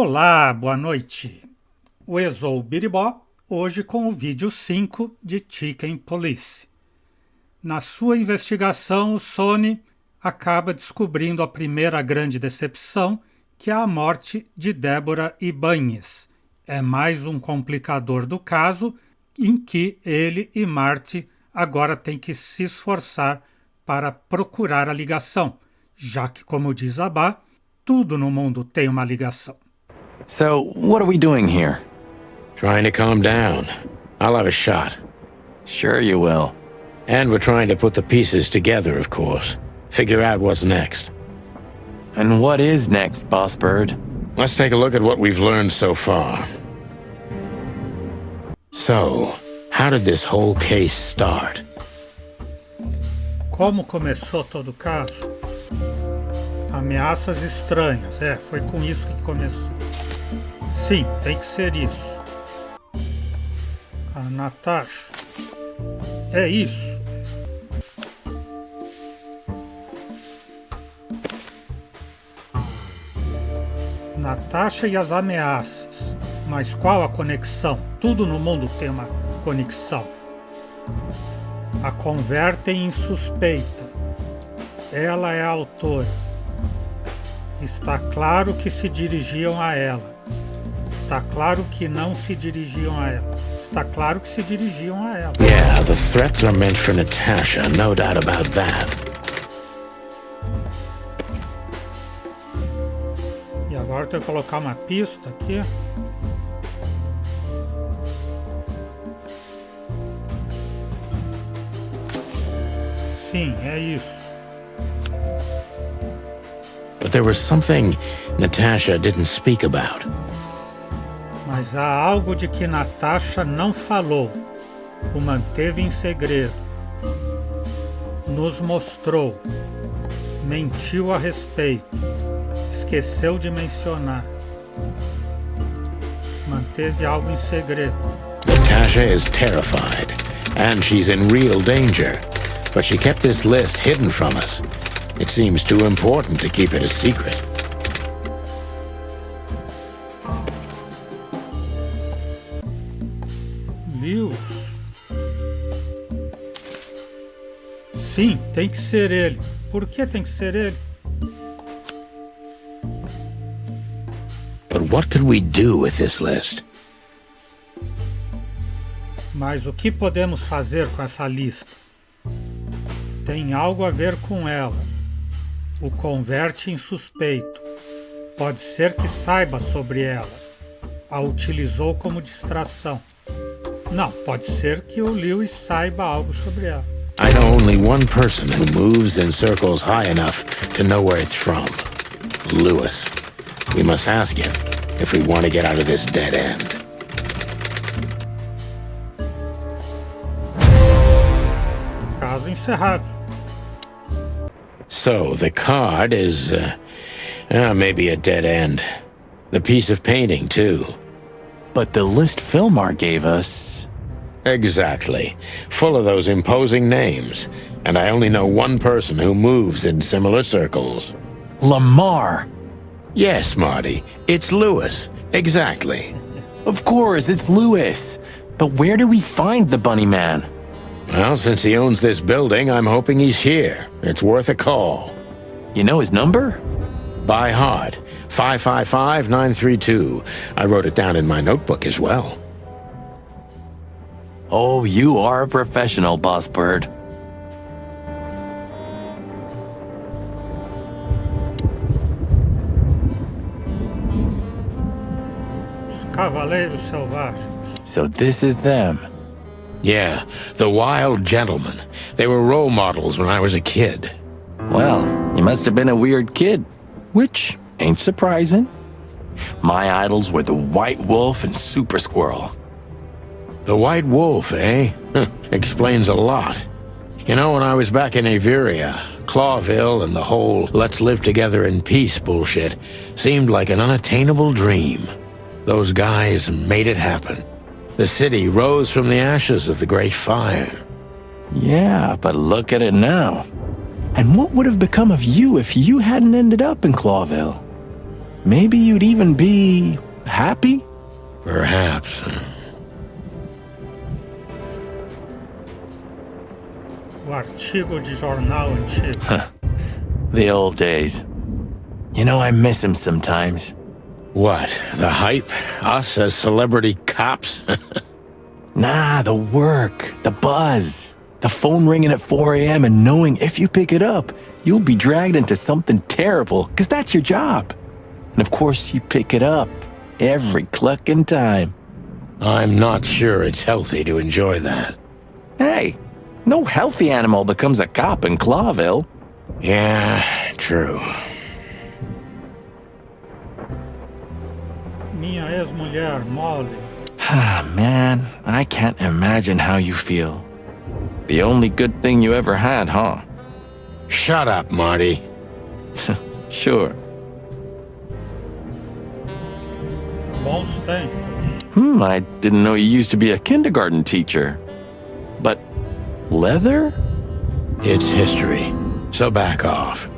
Olá, boa noite. O Exou Biribó, hoje com o vídeo 5 de Chicken Police. Na sua investigação, o Sony acaba descobrindo a primeira grande decepção, que é a morte de Débora Ibáñez. É mais um complicador do caso, em que ele e Marty agora têm que se esforçar para procurar a ligação, já que, como diz Abá, tudo no mundo tem uma ligação. So, what are we doing here? Trying to calm down. I'll have a shot. Sure you will. And we're trying to put the pieces together, of course. Figure out what's next. And what is next, Boss Bird? Let's take a look at what we've learned so far. So, how did this whole case start? Como começou todo o caso? Ameaças estranhas. Foi com isso que começou. Sim, tem que ser isso. A Natasha. É isso. Natasha e as ameaças. Mas qual a conexão? Tudo no mundo tem uma conexão. A convertem em suspeita. Ela é a autora. Está claro que se dirigiam a ela. Está claro que não se dirigiam a ela. Está claro que se dirigiam a ela. Yeah, the threats are meant for Natasha, no doubt about that. E agora eu tenho que colocar uma pista aqui. Sim, é isso. But there was something Natasha didn't speak about. Mas há algo de que Natasha não falou, o manteve em segredo, nos mostrou, mentiu a respeito, esqueceu de mencionar, manteve algo em segredo. Natasha is terrified, and she's in real danger. But she kept this list hidden from us. It seems too important to keep it a secret. Lewis. Sim, tem que ser ele. Por que tem que ser ele? But what could we do with this list? Mas o que podemos fazer com essa lista? Tem algo a ver com ela. O converte em suspeito. Pode ser que saiba sobre ela. A utilizou como distração. Não, pode ser que o Lewis saiba algo sobre ela. I know only one person who moves in circles high enough to know where it's from. Lewis. We must ask him if we want to get out of this dead end. Caso encerrado. So, the card is, maybe a dead end. The piece of painting, too. But the list Philmar gave us... Exactly. Full of those imposing names. And I only know one person who moves in similar circles. Lamar! Yes, Marty. It's Lewis. Exactly. Of course, it's Lewis. But where do we find the Bunny Man? Well, since he owns this building, I'm hoping he's here. It's worth a call. You know his number? By heart. 555-932. I wrote it down in my notebook as well. Oh, you are a professional, Boss Bird. Os Cavaleiros Selvagens. So this is them. Yeah, the Wild Gentlemen. They were role models when I was a kid. Well, you must have been a weird kid. Which ain't surprising. My idols were the White Wolf and Super Squirrel. The White Wolf, eh? Explains a lot. You know, when I was back in Averia, Clawville and the whole let's live together in peace bullshit seemed like an unattainable dream. Those guys made it happen. The city rose from the ashes of the Great Fire. Yeah, but look at it now. And what would have become of you if you hadn't ended up in Clawville? maybe you'd even be happy? Perhaps. O artigo de jornal antigo. The old days. You know, I miss him sometimes. What? The hype? Us as celebrity cops? Nah, the work, the buzz, the phone ringing at 4 a.m. and knowing if you pick it up, you'll be dragged into something terrible, because that's your job. And of course, you pick it up every clucking time. I'm not sure it's healthy to enjoy that. Hey, no healthy animal becomes a cop in Clawville. Yeah, true. Minha ex-mulher, Molly. Ah, man, I can't imagine how you feel. The only good thing you ever had, huh? Shut up, Marty. Sure. Bons tempos. I didn't know you used to be a kindergarten teacher. But leather? It's history, so back off.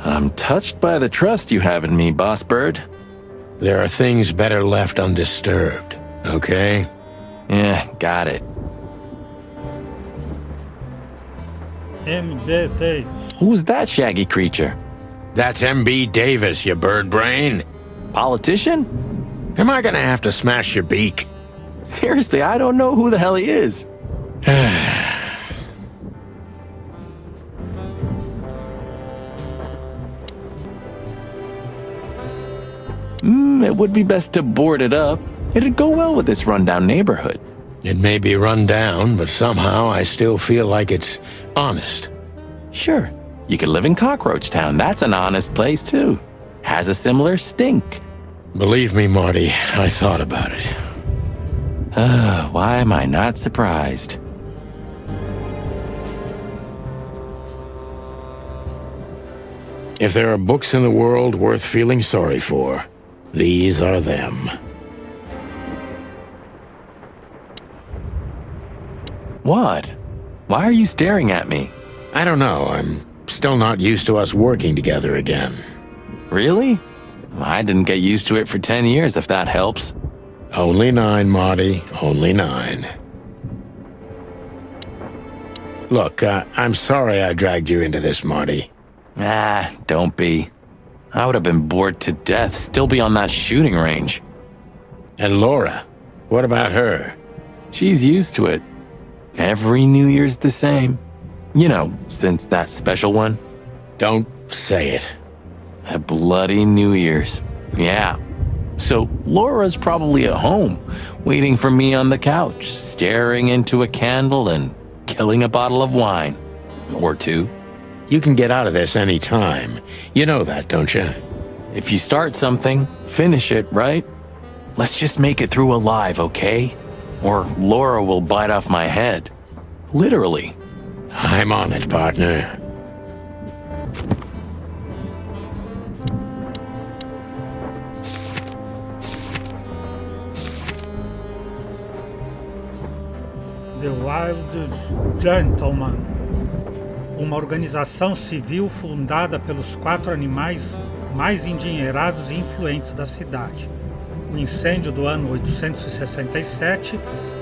I'm touched by the trust you have in me, Boss Bird. There are things better left undisturbed, okay? Yeah, got it. MB Davis. Who's that shaggy creature? That's MB Davis, you bird brain. Politician? Am I gonna have to smash your beak? Seriously, I don't know who the hell he is. It would be best to board it up. It'd go well with this rundown neighborhood. It may be run down, but somehow I still feel like it's honest. Sure, you could live in Cockroach Town. That's an honest place, too. Has a similar stink. Believe me, Marty, I thought about it. Why am I not surprised? If there are books in the world worth feeling sorry for, these are them. What? Why are you staring at me? I don't know, I'm still not used to us working together again. Really? I didn't get used to it for 10 years, if that helps. Only 9, Marty, only 9. Look, I'm sorry I dragged you into this, Marty. Don't be. I would have been bored to death, still be on that shooting range. And Laura, what about her? She's used to it. Every New Year's the same. You know, since that special one. Don't say it. A bloody New Year's. Yeah. So Laura's probably at home, waiting for me on the couch, staring into a candle and killing a bottle of wine. Or 2. You can get out of this any time. You know that, don't you? If you start something, finish it, right? Let's just make it through alive, okay? Or Laura will bite off my head. Literally. I'm on it, partner. The Wild Gentleman. Uma organização civil fundada pelos 4 animais mais endinheirados e influentes da cidade. O incêndio do ano 867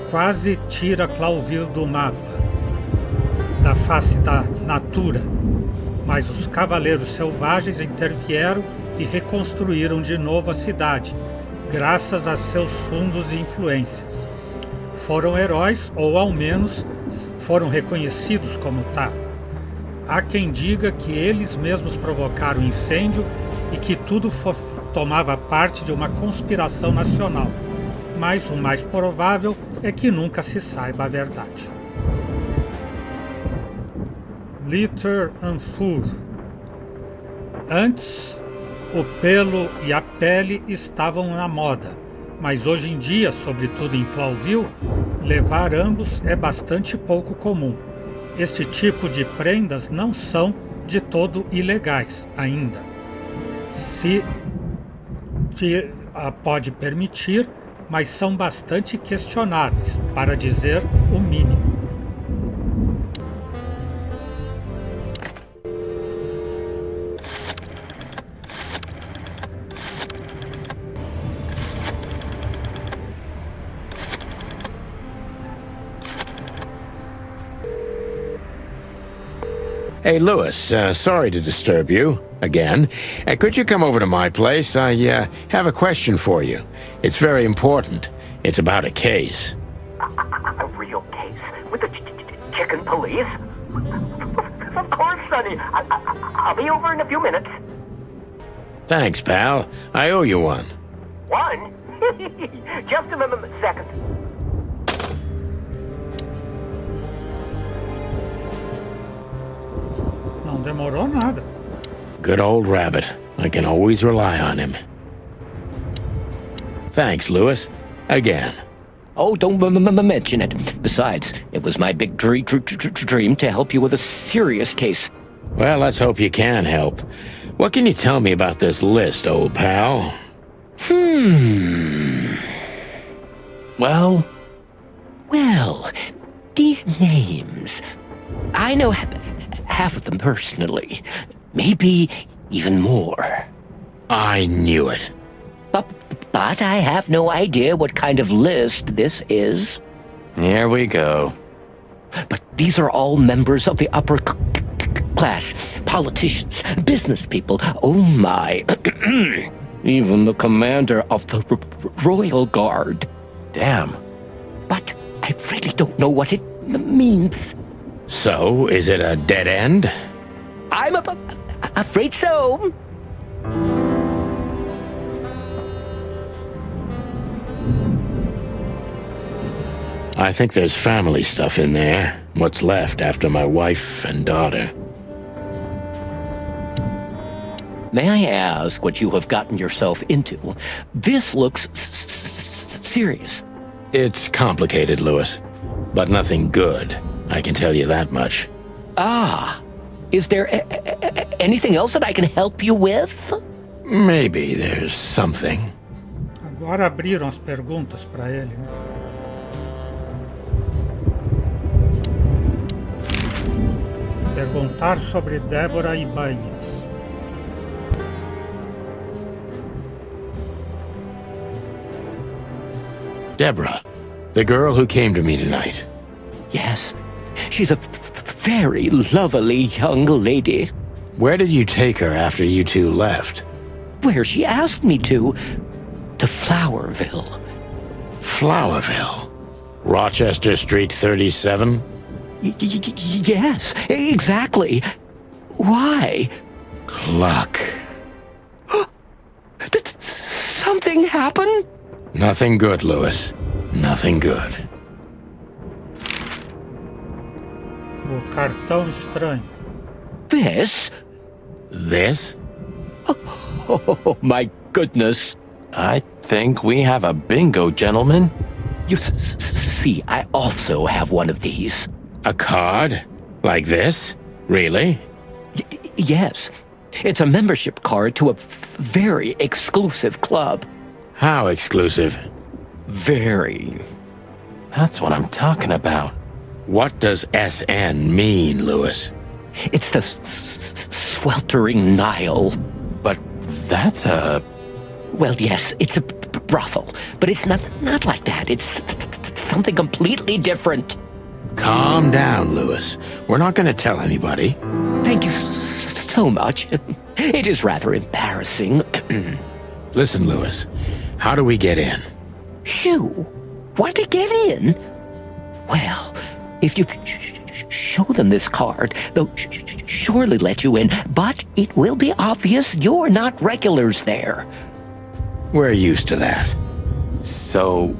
quase tira Clawville do mapa, da face da natura, mas os cavaleiros selvagens intervieram e reconstruíram de novo a cidade, graças a seus fundos e influências. Foram heróis, ou ao menos foram reconhecidos como tal. Há quem diga que eles mesmos provocaram o incêndio e que tudo tomava parte de uma conspiração nacional, mas o mais provável é que nunca se saiba a verdade. Litter and Fur. Antes, o pelo e a pele estavam na moda, mas hoje em dia, sobretudo em Clawville, levar ambos é bastante pouco comum. Este tipo de prendas não são de todo ilegais ainda. Se pode permitir, mas são bastante questionáveis, para dizer o mínimo. Hey, Lewis, sorry to disturb you again. Could you come over to my place? I have a question for you. It's very important. It's about a case. A real case? With the chicken police? Of course, Sonny. I'll be over in a few minutes. Thanks, pal. I owe you one. One? Just a second. Não demorou nada. Good old rabbit. I can always rely on him. Thanks, Lewis. Again. Oh, don't mention it. Besides, it was my big dream to help you with a serious case. Well, let's hope you can help. What can you tell me about this list, old pal? Well, These names. I know half of them personally. Maybe even more. I knew it. But I have no idea what kind of list this is. here we go. But these are all members of the upper class, politicians, business people. Oh my. Even the commander of the Royal Guard. Damn. But I really don't know what it means. So, is it a dead end? I'm afraid so. I think there's family stuff in there. What's left after my wife and daughter. May I ask what you have gotten yourself into? This looks serious. It's complicated, Lewis. But nothing good. I can tell you that much. Ah, is there anything else that I can help you with? Maybe there's something. Agora abriram as perguntas para ele, né? Perguntar sobre Débora Ibanez. Deborah, the girl who came to me tonight. Yes, she's a very lovely young lady. Where did you take her after you two left? Where she asked me to Flowerville. Flowerville? Rochester Street 37? Yes, exactly. Why? Luck. Did something happen? Nothing good, Lewis. Nothing good. O cartão estranho. This? This? Oh, my goodness. I think we have a bingo, gentlemen. You see, I also have one of these. A card? Like this? Really? Yes. It's a membership card to a very exclusive club. How exclusive? Very. That's what I'm talking about. What does SN mean, Lewis? It's the sweltering Nile. But that's a... Well, yes, it's a brothel, but it's not like that. It's something completely different. Calm down, Lewis. We're not going to tell anybody. Thank you so much. It is rather embarrassing. Listen, Lewis, how do we get in? You want to get in? Well, if you show them this card, they'll surely let you in, but it will be obvious you're not regulars there. We're used to that. So,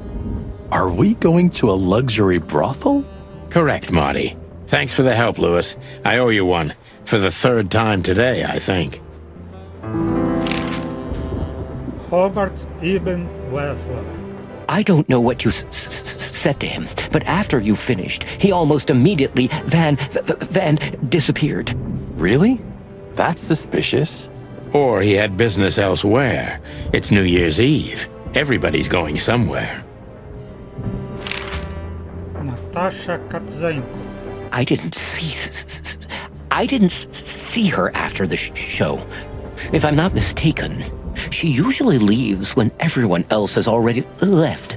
are we going to a luxury brothel? Correct, Marty. Thanks for the help, Lewis. I owe you one. For the third time today, I think. Robert Ibn Wesler. I don't know what you said to him, but after you finished, he almost immediately van disappeared. Really? That's suspicious. Or he had business elsewhere. It's New Year's Eve. Everybody's going somewhere. Natasha Katzenko. I didn't see her after the show. If I'm not mistaken, she usually leaves when everyone else has already left.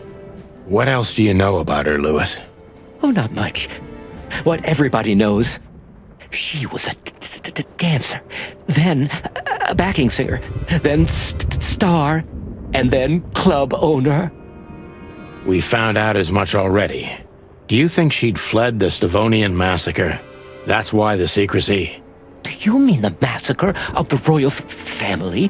What else do you know about her, Lewis? Oh, not much. What everybody knows. She was a dancer, then a backing singer, then star, and then club owner. We found out as much already. Do you think she'd fled the Stavonian massacre? That's why the secrecy? Do you mean the massacre of the royal family?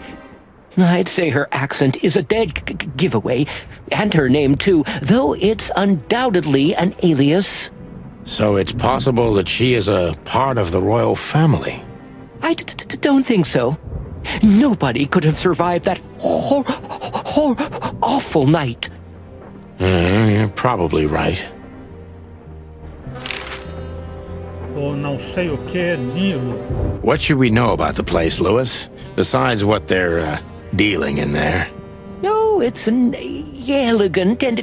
I'd say her accent is a dead giveaway, and her name too, though it's undoubtedly an alias. So it's possible that she is a part of the royal family? I don't think so. Nobody could have survived that awful night. You're probably right. O não sei o que, Nilo. What should we know about the place, Lewis? Besides what they're dealing in there? No, it's an elegant and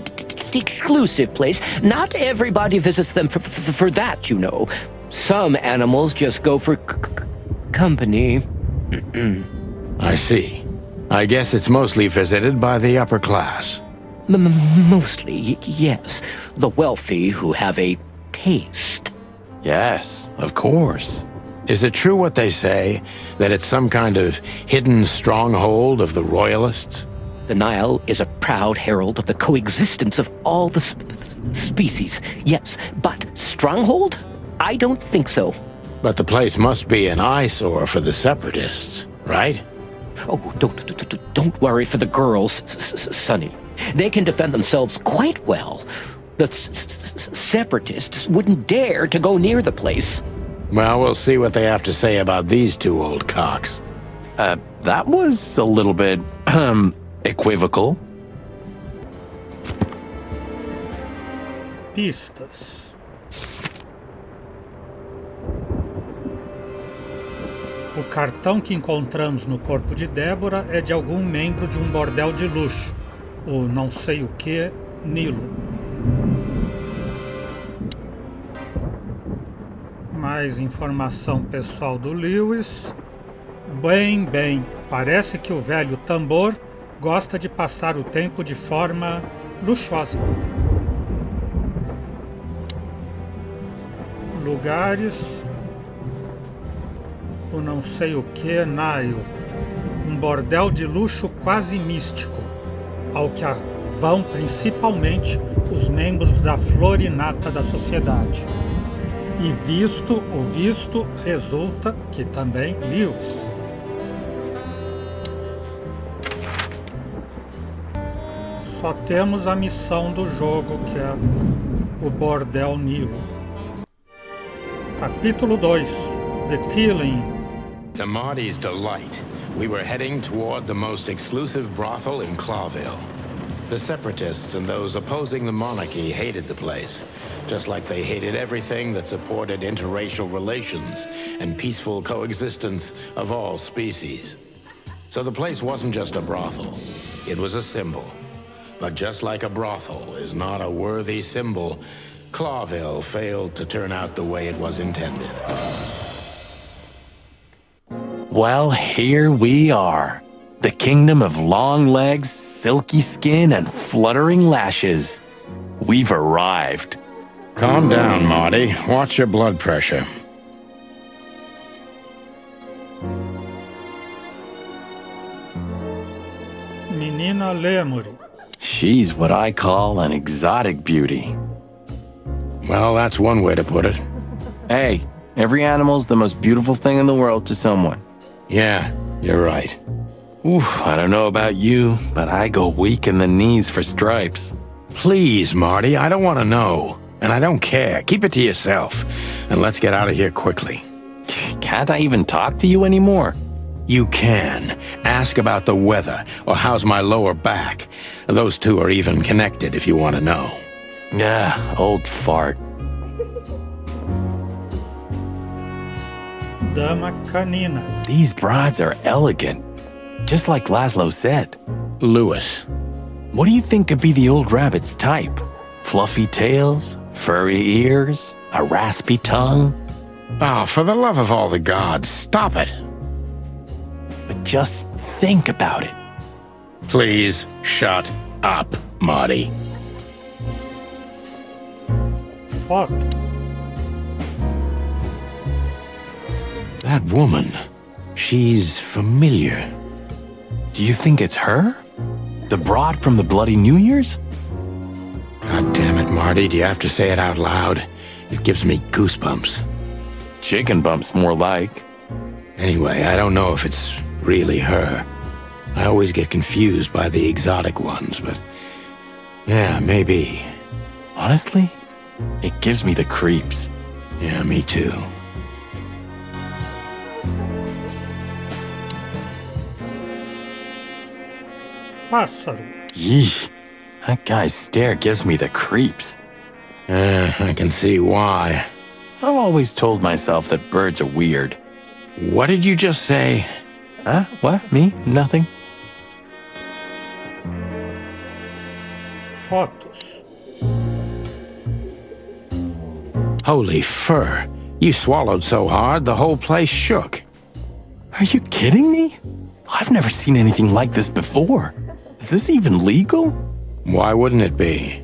exclusive place. Not everybody visits them for that, you know. Some animals just go for company. I see. I guess it's mostly visited by the upper class. Mostly, yes. The wealthy who have a taste. Yes, of course. Is it true what they say, that it's some kind of hidden stronghold of the royalists? The Nile is a proud herald of the coexistence of all the species, yes, but stronghold? I don't think so. But the place must be an eyesore for the separatists, right? Oh, don't worry for the girls, Sonny. They can defend themselves quite well. The separatists wouldn't dare to go near the place. Well, we'll see what they have to say about these two old cocks. That was a little bit, equivocal. Pistas. O cartão que encontramos no corpo de Débora é de algum membro de um bordel de luxo, o não sei o que, Nilo. Mais informação pessoal do Lewis. Bem, parece que o velho tambor gosta de passar o tempo de forma luxuosa. Lugares. O não sei o que, Nile. Um bordel de luxo quase místico, ao que vão principalmente os membros da florinata da sociedade. E o visto resulta que também Lewis. Só temos a missão do jogo, que é o Bordel Nilo. Capítulo 2. The Killing. To Marty's delight, we were heading toward the most exclusive brothel in Clawville. The separatists and those opposing the monarchy hated the place, just like they hated everything that supported interracial relations and peaceful coexistence of all species. So the place wasn't just a brothel, it was a symbol. But just like a brothel is not a worthy symbol, Clawville failed to turn out the way it was intended. Well, here we are. The kingdom of long legs, silky skin, and fluttering lashes. We've arrived. Calm down, Marty. Watch your blood pressure. Menina Lemuri. She's what I call an exotic beauty. Well, that's one way to put it. Hey, every animal's the most beautiful thing in the world to someone. Yeah, you're right. Oof, I don't know about you, but I go weak in the knees for stripes. Please, Marty, I don't want to know. And I don't care. Keep it to yourself. And let's get out of here quickly. Can't I even talk to you anymore? You can. Ask about the weather, or how's my lower back. Those two are even connected if you want to know. Old fart. Dama Canina. These broads are elegant, just like Laszlo said. Lewis. What do you think could be the old rabbit's type? Fluffy tails, furry ears, a raspy tongue? Oh, for the love of all the gods, stop it. But just think about it. Please shut up, Marty. Foto. That woman, she's familiar. Do you think it's her? The broad from the Bloody New Year's? God damn it, Marty, do you have to say it out loud? It gives me goosebumps. Chicken bumps, more like. Anyway, I don't know if it's really her. I always get confused by the exotic ones, but yeah, maybe. Honestly, it gives me the creeps. Yeah, me too. Pássaro. Yee, that guy's stare gives me the creeps. I can see why. I've always told myself that birds are weird. What did you just say? Huh? What? Me? Nothing. Fotos. Holy fur. You swallowed so hard, the whole place shook. Are you kidding me? I've never seen anything like this before. Is this even legal? Why wouldn't it be?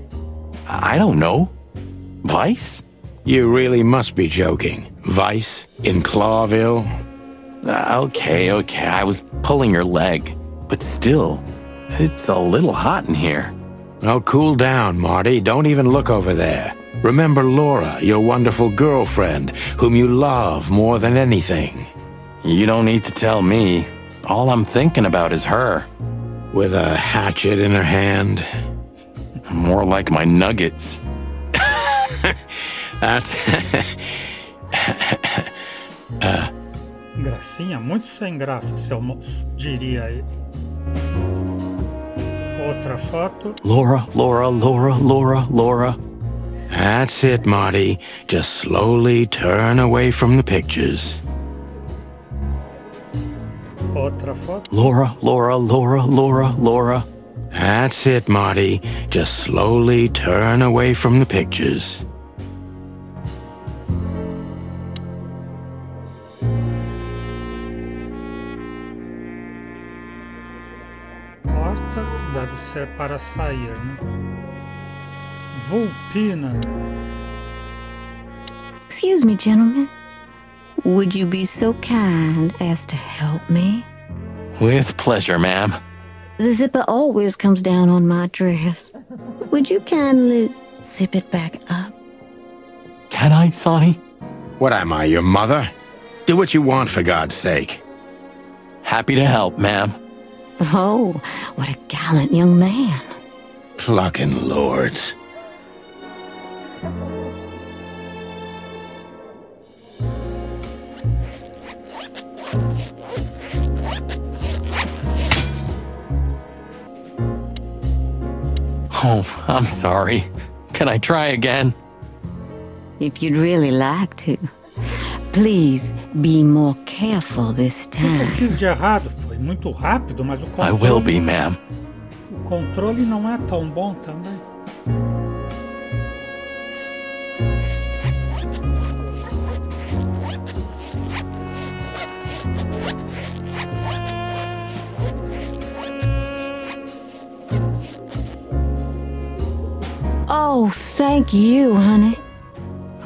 I don't know. Vice? You really must be joking. Vice? In Clawville? Okay, I was pulling your leg. But still, it's a little hot in here. Oh, cool down, Marty. Don't even look over there. Remember Laura, your wonderful girlfriend, whom you love more than anything. You don't need to tell me. All I'm thinking about is her. With a hatchet in her hand. More like my nuggets. That's... Gracinha, muito sem graça, seu moço, diria ele. Outra foto. Laura. That's it, Marty. Just slowly turn away from the pictures. Outra foto. Laura. That's it, Marty. Just slowly turn away from the pictures. Porta deve ser para sair, né? Vulpina. Excuse me, gentlemen. Would you be so kind as to help me? With pleasure, ma'am. The zipper always comes down on my dress. Would you kindly zip it back up? Can I, Sonny? What am I, your mother? Do what you want, for God's sake. Happy to help, ma'am. Oh, what a gallant young man. Clucking lords. Oh, I'm sorry. Can I try again? If you'd really like to. Please be more careful this O que eu time. fiz de errado? Foi muito rápido, mas o I will be, controle, ma'am. o controle não é tão bom também. Oh, thank you, honey.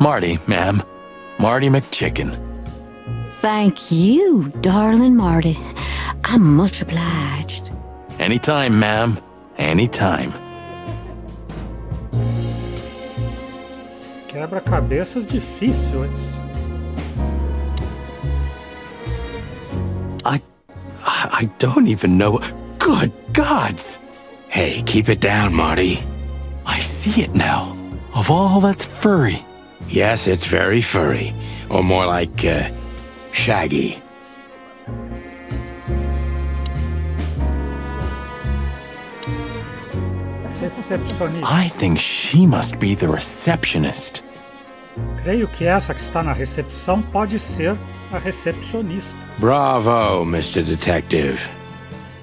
Marty, ma'am. Marty McChicken. Thank you, darling Marty. I'm much obliged. Anytime, ma'am. Anytime. Quebra-cabeças difícil esse. I don't even know. Good gods! Hey, keep it down, Marty. I see it now. Of all that's furry. Yes, it's very furry. Or more like, shaggy. Recepcionista. I think she must be the receptionist. Creio que essa que está na recepção pode ser a recepcionista. Bravo, Mr. Detective.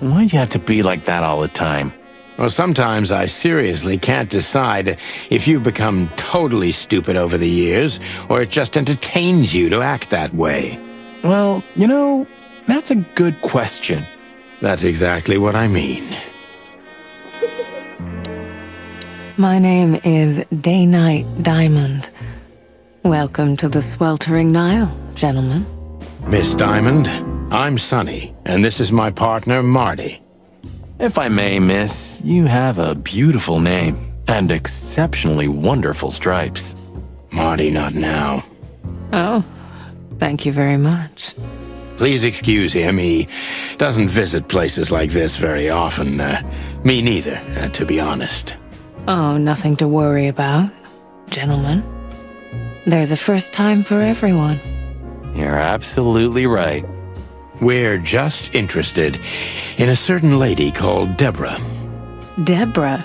Why'd you have to be like that all the time? Well, sometimes I seriously can't decide if you've become totally stupid over the years, or it just entertains you to act that way. Well, you know, that's a good question. That's exactly what I mean. My name is Day-Night Diamond. Welcome to the sweltering Nile, gentlemen. Miss Diamond, I'm Sonny, and this is my partner, Marty. If I may, miss, you have a beautiful name and exceptionally wonderful stripes. Marty, not now. Oh, thank you very much. Please excuse him. He doesn't visit places like this very often. Me neither, to be honest. Oh, nothing to worry about, gentlemen. There's a first time for everyone. You're absolutely right. We're just interested in a certain lady called Deborah. Deborah?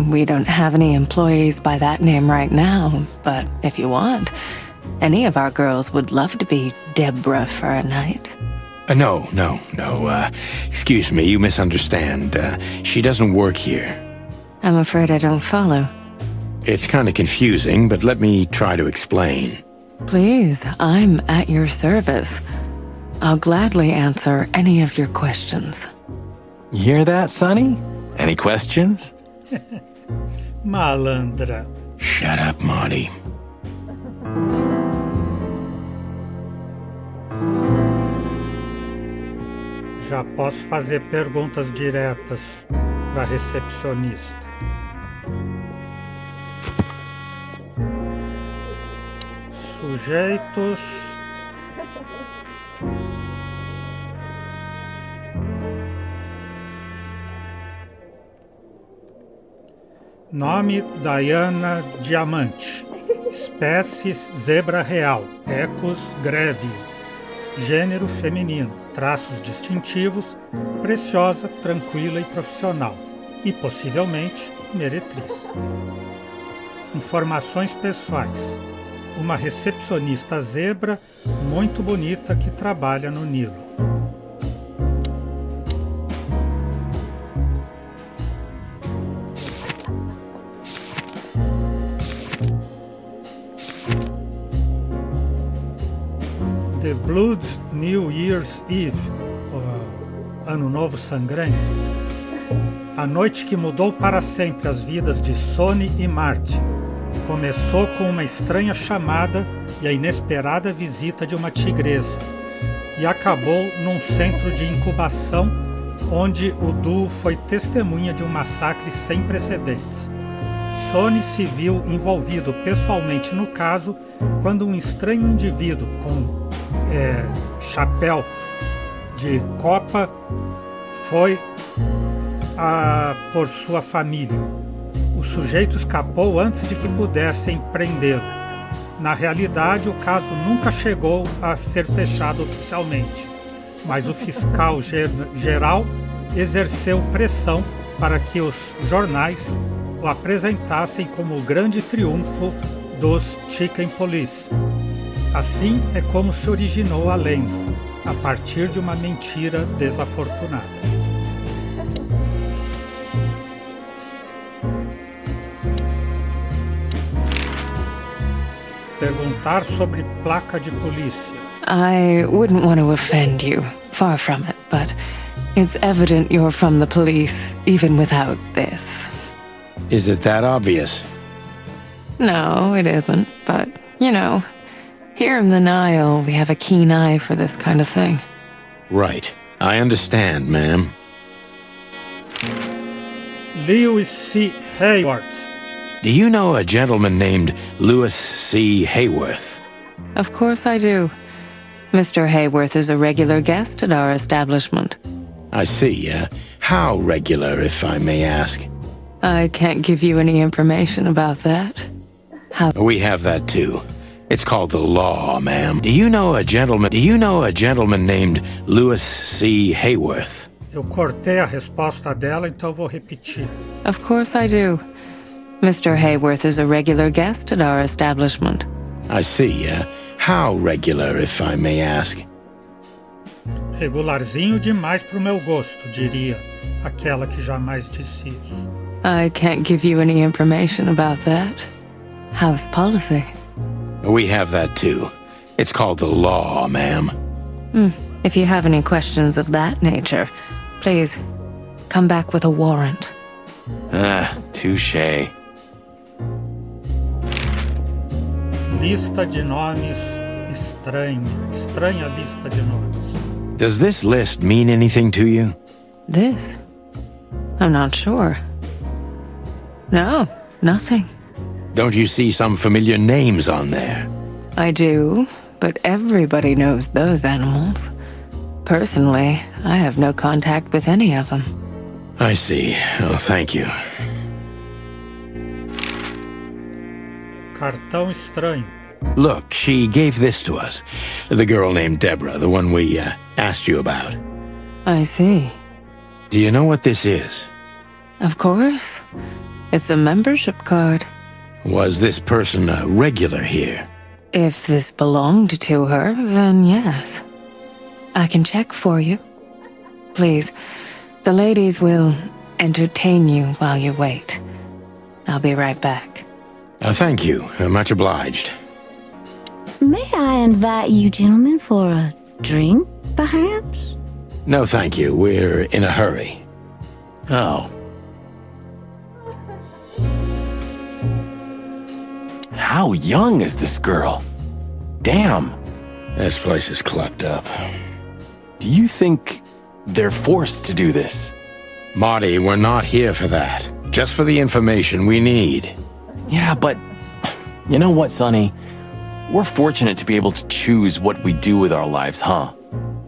We don't have any employees by that name right now, but if you want, any of our girls would love to be Deborah for a night. No. Excuse me, you misunderstand. She doesn't work here. I'm afraid I don't follow. It's kind of confusing, but let me try to explain. Please, I'm at your service. I'll gladly answer any of your questions. You hear that, Sonny? Any questions? Malandra. Shut up, Marty. Já posso fazer perguntas diretas para a recepcionista. Sujeitos. Nome: Diana Diamante. Espécies: zebra real. Ecos: greve. Gênero: feminino. Traços distintivos: preciosa, tranquila e profissional. E, possivelmente, meretriz. Informações pessoais: uma recepcionista zebra muito bonita que trabalha no Nilo. The Blood New Year's Eve, Ano Novo Sangrento. A noite que mudou para sempre as vidas de Sonny e Marty começou com uma estranha chamada e a inesperada visita de uma tigresa, e acabou num centro de incubação onde o duo foi testemunha de um massacre sem precedentes. Sonny se viu envolvido pessoalmente no caso quando um estranho indivíduo com chapéu de copa foi por sua família. O sujeito escapou antes de que pudessem prendê-lo. Na realidade, o caso nunca chegou a ser fechado oficialmente, mas o fiscal geral exerceu pressão para que os jornais o apresentassem como o grande triunfo dos Chicken Police. Assim é como se originou a lenda, a partir de uma mentira desafortunada. Perguntar sobre placa de polícia. I wouldn't want to offend you, far from it, but it's evident you're from the police, even without this. Is it that obvious? No, it isn't, but, you know, here in the Nile, we have a keen eye for this kind of thing. Right. I understand, ma'am. Lewis C. Hayward. Do you know a gentleman named Louis C. Hayworth? Of course I do. Mr. Hayworth is a regular guest at our establishment. I see. How regular, if I may ask? I can't give you any information about that. We have that too. It's called the law, ma'am. Do you know a gentleman named Louis C. Hayworth? Eu cortei a resposta dela, então vou repetir. Of course I do. Mr. Hayworth is a regular guest at our establishment. I see. How regular, if I may ask? Regularzinho demais pro meu gosto, diria aquela que jamais disse isso. I can't give you any information about that. House policy. We have that too. It's called the law, ma'am. If you have any questions of that nature, please come back with a warrant. Touché. Lista de nomes estranhos. estranha lista de nomes. Does this list mean anything to you? This? I'm not sure. No, nothing. Don't you see some familiar names on there? I do, but everybody knows those animals. Personally, I have no contact with any of them. I see. Oh, thank you. Cartão estranho. Look, she gave this to us. The girl named Deborah, the one we asked you about. I see. Do you know what this is? Of course. It's a membership card. Was this person a regular here? If this belonged to her, then yes. I can check for you. Please, the ladies will entertain you while you wait. I'll be right back. Thank you. Much obliged. May I invite you gentlemen for a drink, perhaps? No, thank you. We're in a hurry. Oh. How young is this girl? Damn. This place is clucked up. Do you think they're forced to do this? Marty, we're not here for that. Just for the information we need. Yeah, but you know what, Sonny? We're fortunate to be able to choose what we do with our lives, huh?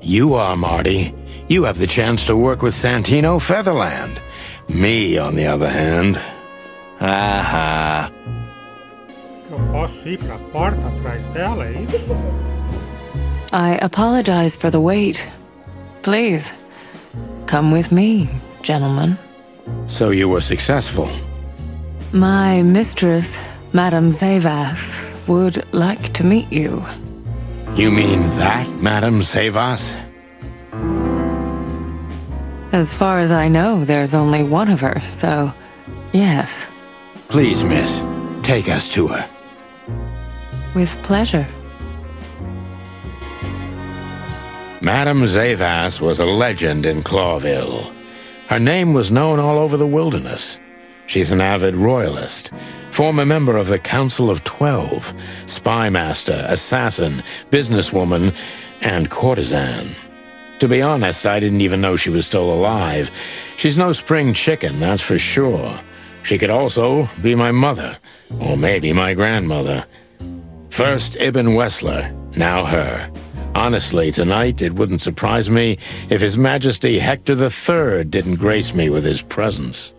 You are, Marty. You have the chance to work with Santino Featherland. Me, on the other hand. Aha. Eu posso ir para a porta atrás dela, é isso? I apologize for the wait. Please, come with me, gentlemen. So you were successful. My mistress, Madame Zavas, would like to meet you. You mean that, Madame Savas? As far as I know, there's only one of her, so yes, Please, miss, take us to her. with pleasure. Madame Zavas was a legend in Clawville. Her name was known all over the wilderness. She's an avid royalist, former member of the Council of 12, spy master, assassin, businesswoman, and courtesan. To be honest, I didn't even know she was still alive. She's no spring chicken, that's for sure. She could also be my mother, or maybe my grandmother. First Ibn Wessler, now her. Honestly, tonight it wouldn't surprise me if His Majesty Hector III didn't grace me with his presence.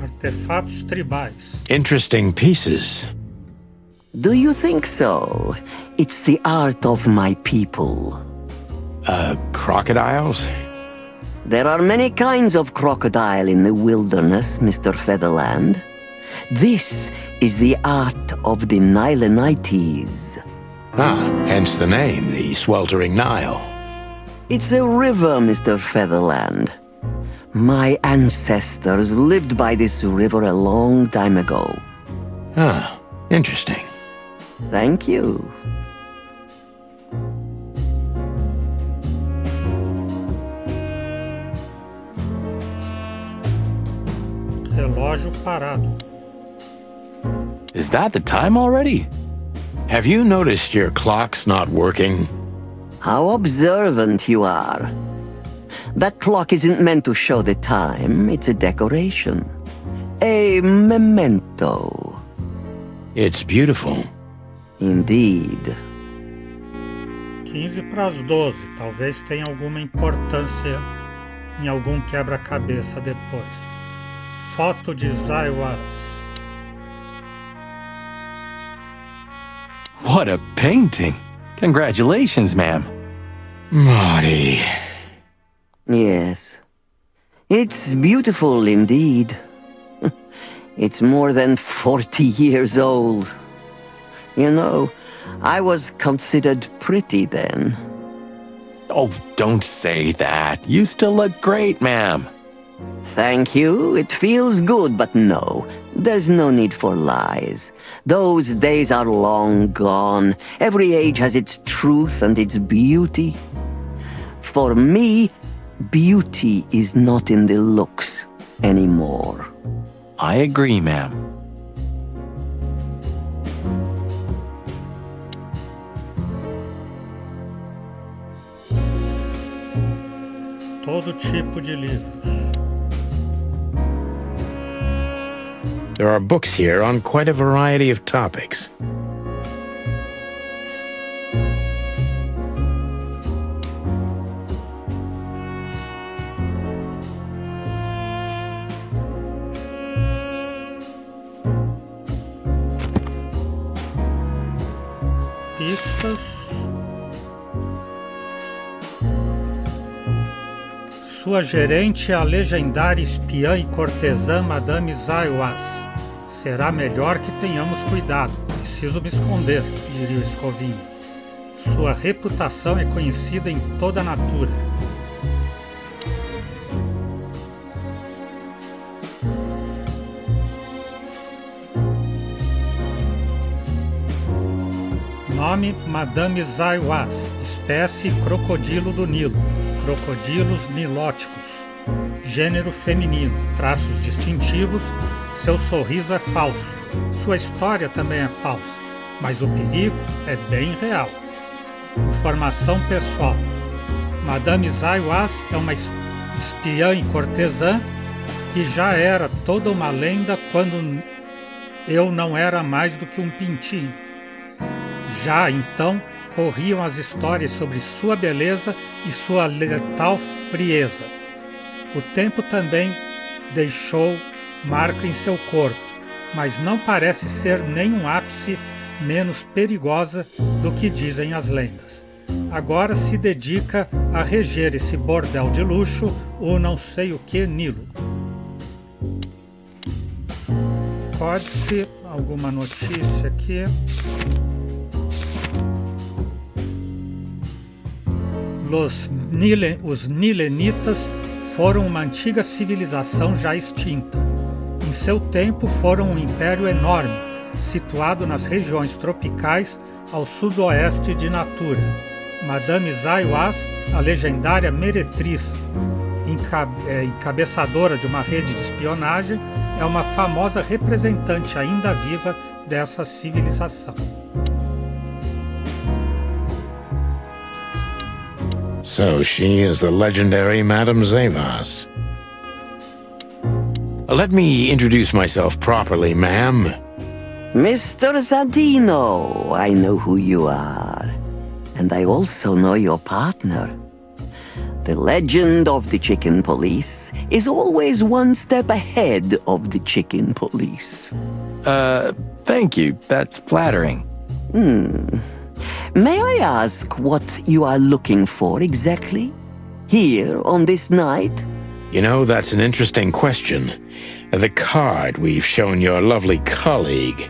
Artefatos tribais. Interesting pieces. Do you think so? It's the art of my people. Crocodiles? There are many kinds of crocodile in the wilderness, Mr. Featherland. This is the art of the Nilenites. Ah, hence the name, the sweltering Nile. It's a river, Mr. Featherland. My ancestors lived by this river a long time ago. Ah, interesting. Thank you. Relógio parado. Is that the time already? Have you noticed your clock's not working? How observant you are. That clock isn't meant to show the time, it's a decoration. A memento. It's beautiful. Indeed. 15 para as 12. Talvez tenha alguma importância em algum quebra-cabeça depois. Foto de Zaiwas. What a painting! Congratulations, ma'am. Marty. Yes. It's beautiful indeed. It's more than 40 years old. You know, I was considered pretty then. Oh, don't say that. You still look great, ma'am. Thank you. It feels good, but no. There's no need for lies. Those days are long gone. Every age has its truth and its beauty. For me, beauty is not in the looks anymore. I agree, ma'am. todo tipo de livros. There are books here on quite a variety of topics. Pistas. Sua gerente é a legendária espiã e cortesã Madame Zaiwas. Será melhor que tenhamos cuidado. Preciso me esconder, diria o escovinho. Sua reputação é conhecida em toda a natura. Nome: Madame Zaiwas. Espécie: crocodilo do Nilo. Crocodilos nilóticos. Gênero: feminino. Traços distintivos: seu sorriso é falso. Sua história também é falsa, mas o perigo é bem real. Informação pessoal: Madame Zaiwas é uma espiã e cortesã que já era toda uma lenda quando eu não era mais do que um pintinho. Já então corriam as histórias sobre sua beleza e sua letal frieza. O tempo também deixou marca em seu corpo, mas não parece ser nenhum ápice menos perigosa do que dizem as lendas. Agora se dedica a reger esse bordel de luxo, ou não sei o que, Nilo. Pode-se alguma notícia aqui? Os nilenitas foram uma antiga civilização já extinta. Em seu tempo foram um império enorme, situado nas regiões tropicais ao sudoeste de Natura. Madame Zaiwas, a legendária meretriz, encabeçadora de uma rede de espionagem, é uma famosa representante ainda viva dessa civilização. So she is the legendary Madame Zaiwas. Let me introduce myself properly, ma'am. Mr. Santino, I know who you are. And I also know your partner. The legend of the chicken police is always one step ahead of the chicken police. Thank you. That's flattering. May I ask what you are looking for exactly? Here on this night? You know, that's an interesting question. The card we've shown your lovely colleague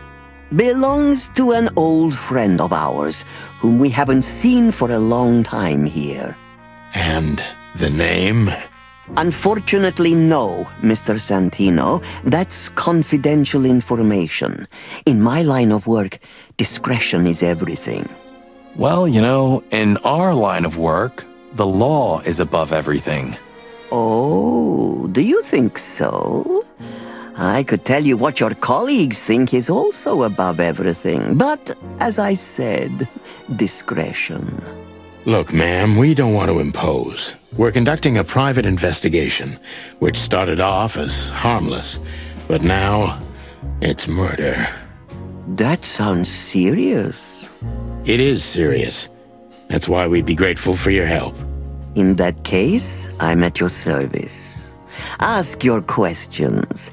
Belongs to an old friend of ours, whom we haven't seen for a long time here. And the name? Unfortunately, no, Mr. Santino. That's confidential information. In my line of work, discretion is everything. Well, you know, in our line of work, the law is above everything. Oh, do you think so? I could tell you what your colleagues think is also above everything. But, as I said, discretion. Look, ma'am, we don't want to impose. We're conducting a private investigation, which started off as harmless, but now it's murder. That sounds serious. It is serious. That's why we'd be grateful for your help. In that case, I'm at your service. Ask your questions,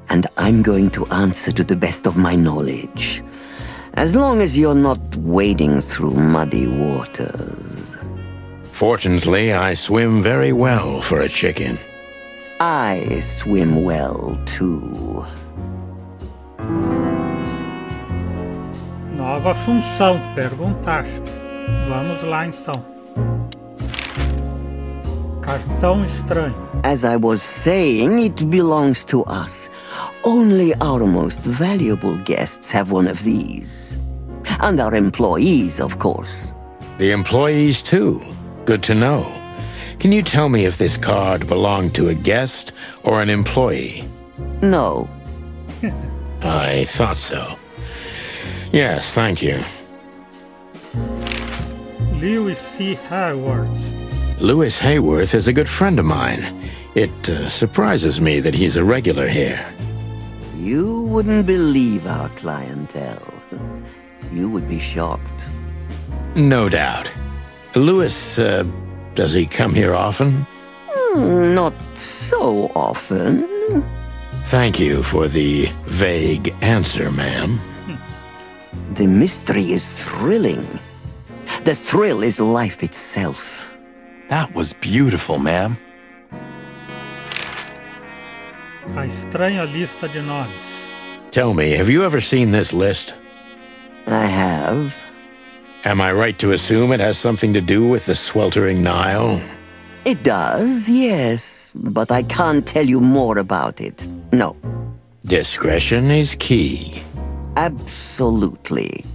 and I'm going to answer to the best of my knowledge. As long as you're not wading through muddy waters. Fortunately, I swim very well for a chicken. I swim well, too. Nova função, perguntar. Vamos lá então. Cartão estranho. As I was saying, it belongs to us. Only our most valuable guests have one of these. And our employees, of course. The employees, too. Good to know. Can you tell me if this card belonged to a guest or an employee? No. I thought so. Yes, thank you. Lewis C. Haworth. Louis Hayworth is a good friend of mine. It surprises me that he's a regular here. You wouldn't believe our clientele. You would be shocked. No doubt. Louis, does he come here often? Not so often. Thank you for the vague answer, ma'am. The mystery is thrilling. The thrill is life itself. That was beautiful, ma'am. A estranha lista de nomes. Tell me, have you ever seen this list? I have. Am I right to assume it has something to do with the sweltering Nile? It does, yes, but I can't tell you more about it. No. Discretion is key. Absolutely.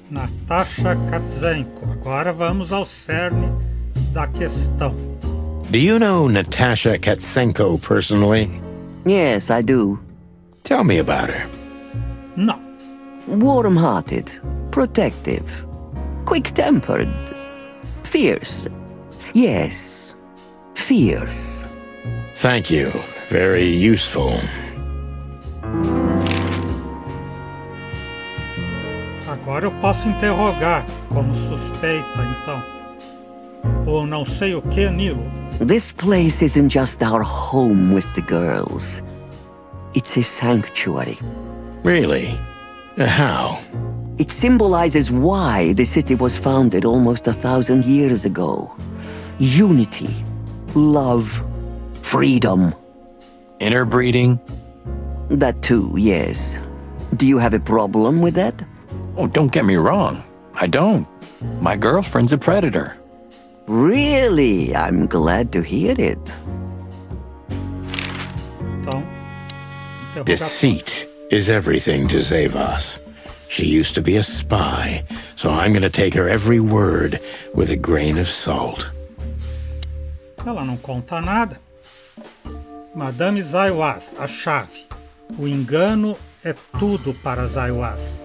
Natasha Katzenko. Agora vamos ao cerne da questão. Do you know Natasha Katsenko personally? Yes, I do. Tell me about her. Não. Warm-hearted, protective, quick-tempered, fierce. Yes, fierce. Thank you. Very useful. Agora eu posso interrogar como suspeita, então. Ou não sei o que, Nilo. This place isn't just our home with the girls. It's a sanctuary. Really? How? It symbolizes why the city was founded almost 1,000 years ago. Unity, love, freedom. Interbreeding? That too, yes. Do you have a problem with that? Oh, don't get me wrong. I don't. My girlfriend's a predator. Really? I'm glad to hear it. Então, interrogatório. Deceit is everything to Zavas. She used to be a spy, so I'm gonna take her every word with a grain of salt. Ela não conta nada. Madame Zaiwas, a chave. O engano é tudo para Zaiwas.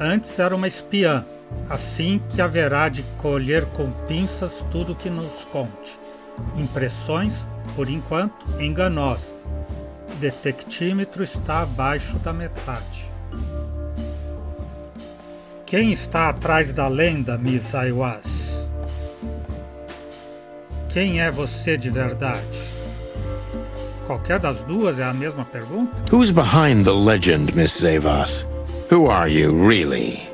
Antes era uma espiã, assim que haverá de colher com pinças tudo que nos conte. Impressões, por enquanto, enganosa. Detectímetro está abaixo da metade. Quem está atrás da lenda, Miss Zaiwas? Quem é você de verdade? Qualquer das duas é a mesma pergunta? Who's behind the legend, Miss Zavas? Who are you, really?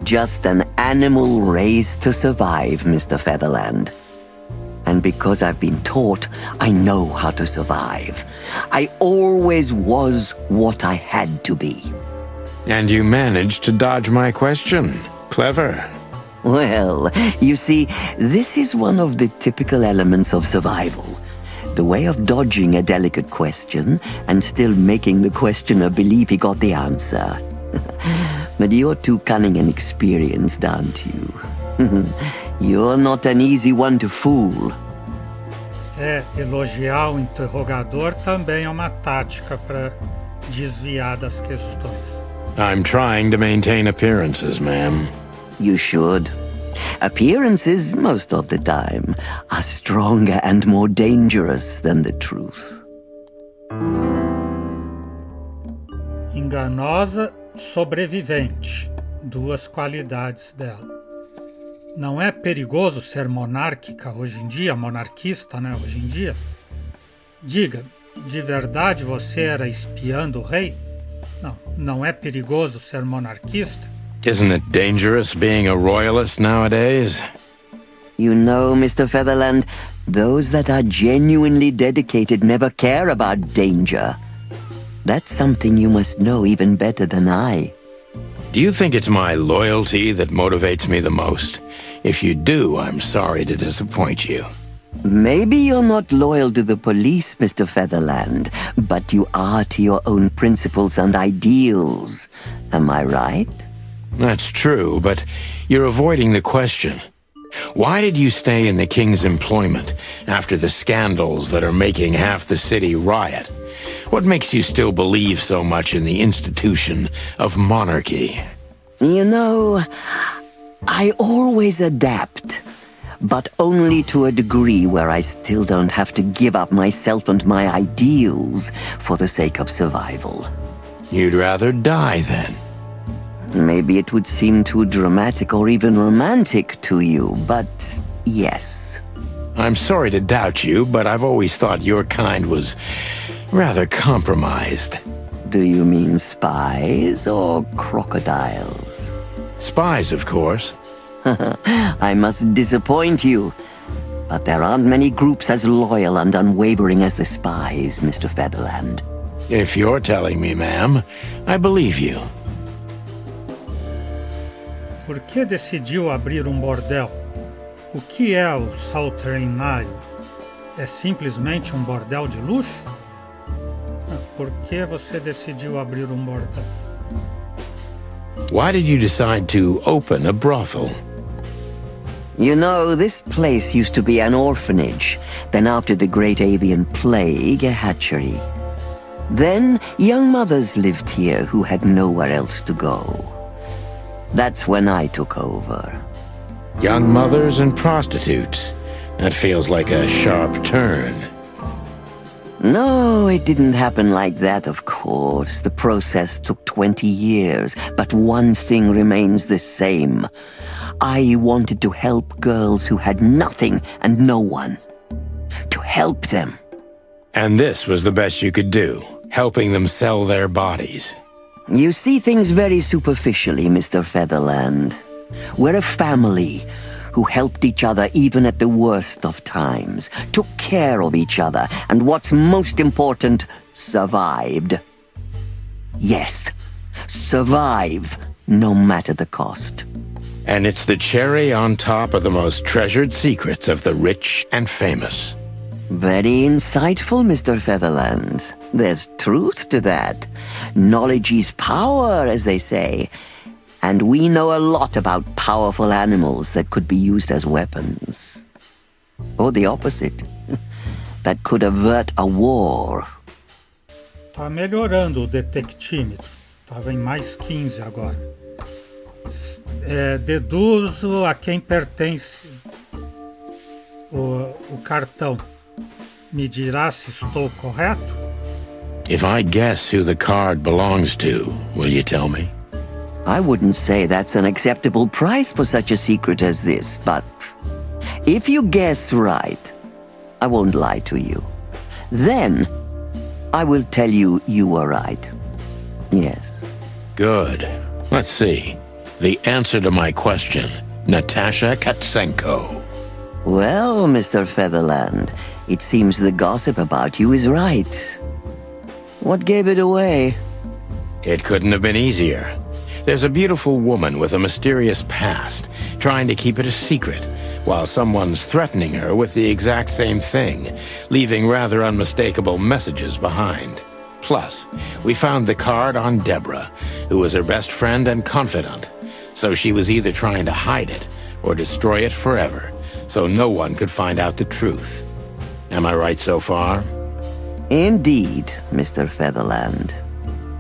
Just an animal raised to survive, Mr. Featherland. And because I've been taught, I know how to survive. I always was what I had to be. And you managed to dodge my question. Clever. Well, you see, this is one of the typical elements of survival. The way of dodging a delicate question and still making the questioner believe he got the answer. But you're too cunning and experienced, aren't you? You're not an easy one to fool. Elogiar o interrogador também é uma tática para desviar das questões. I'm trying to maintain appearances, ma'am. You should. Appearances, most of the time, are stronger and more dangerous than the truth. Enganosa, sobrevivente. Duas qualidades dela. Não é perigoso ser monárquica hoje em dia, monarquista, né, hoje em dia? Diga, de verdade você era espiã do rei? Não é perigoso ser monarquista? Isn't it dangerous being a royalist nowadays? You know, Mr. Featherland, those that are genuinely dedicated never care about danger. That's something you must know even better than I. Do you think it's my loyalty that motivates me the most? If you do, I'm sorry to disappoint you. Maybe you're not loyal to the police, Mr. Featherland, but you are to your own principles and ideals. Am I right? That's true, but you're avoiding the question. Why did you stay in the king's employment after the scandals that are making half the city riot? What makes you still believe so much in the institution of monarchy? You know, I always adapt. but only to a degree where I still don't have to give up myself and my ideals for the sake of survival. You'd rather die then? Maybe it would seem too dramatic or even romantic to you, but yes. I'm sorry to doubt you, but I've always thought your kind was rather compromised. Do you mean spies or crocodiles? Spies, of course. I must disappoint you, but there aren't many groups as loyal and unwavering as the spies, Mr. Featherland. If you're telling me, ma'am, I believe you. Por que decidiu abrir bordel? O que é o Southern Nile? É simplesmente bordel de luxo? Por que você decidiu abrir bordel? Why did you decide to open a brothel? You know, this place used to be an orphanage. Then after the Great Avian Plague, a hatchery. Then young mothers lived here who had nowhere else to go. That's when I took over. Young mothers and prostitutes. That feels like a sharp turn. No, it didn't happen like that, of course. The process took 20 years, but one thing remains the same. I wanted to help girls who had nothing and no one. To help them. And this was the best you could do, helping them sell their bodies. You see things very superficially, Mr. Featherland. We're a family who helped each other even at the worst of times, took care of each other, and what's most important, survived. Yes, survive, no matter the cost. And it's the cherry on top of the most treasured secrets of the rich and famous. Very insightful, Mr. Featherland. There's truth to that. Knowledge is power, as they say. And we know a lot about powerful animals that could be used as weapons. Or the opposite. That could avert a war. Tá melhorando o detectímetro. Tava em mais 15 agora. Deduzo a quem pertence o cartão. Me dirá se estou correto? If I guess who the card belongs to, will you tell me? I wouldn't say that's an acceptable price for such a secret as this, but if you guess right, I won't lie to you. Then, I will tell you you were right. Yes. Good. Let's see. The answer to my question, Natasha Katsenko. Well, Mr. Featherland, it seems the gossip about you is right. What gave it away? It couldn't have been easier. There's a beautiful woman with a mysterious past, trying to keep it a secret, while someone's threatening her with the exact same thing, leaving rather unmistakable messages behind. Plus, we found the card on Deborah, who was her best friend and confidant, so she was either trying to hide it or destroy it forever, so no one could find out the truth. Am I right so far? Indeed, Mr. Featherland.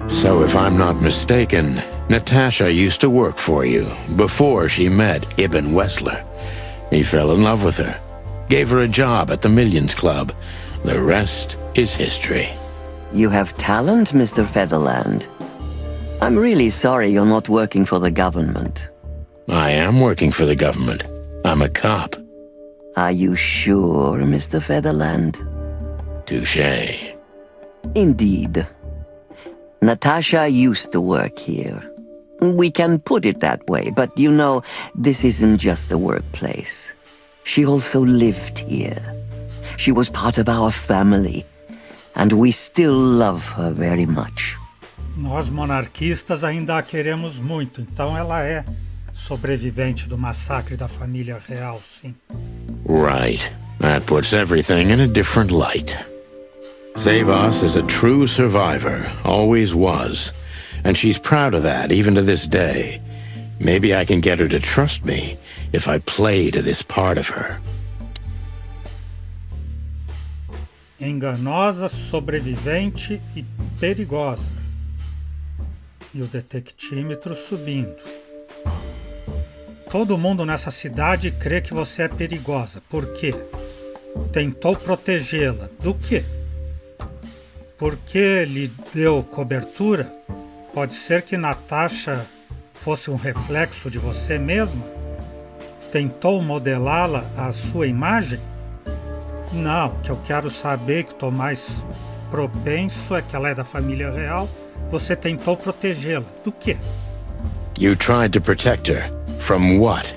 So if I'm not mistaken, Natasha used to work for you before she met Ibn Wessler. He fell in love with her, gave her a job at the Millions Club. The rest is history. You have talent, Mr. Featherland. I'm really sorry you're not working for the government. I am working for the government. I'm a cop. Are you sure, Mr. Featherland? Touché. Indeed. Natasha used to work here. We can put it that way, but you know, this isn't just a workplace. She also lived here. She was part of our family, and we still love her very much. Nós monarquistas ainda a queremos muito, então ela é sobrevivente do massacre da família real, sim. Right. That puts everything in a different light. Savas is a true survivor, always was. And she's proud of that, even to this day. Maybe I can get her to trust me if I play to this part of her. Enganosa, sobrevivente e perigosa. E o detectímetro subindo. Todo mundo nessa cidade crê que você é perigosa. Por quê? Tentou protegê-la. Do quê? Porque lhe deu cobertura? Pode ser que Natasha fosse um reflexo de você mesma? Tentou modelá-la à sua imagem? Não, o que eu quero saber, que estou mais propenso, é que ela é da família real. Você tentou protegê-la. Do quê? You tried to protect her. From what?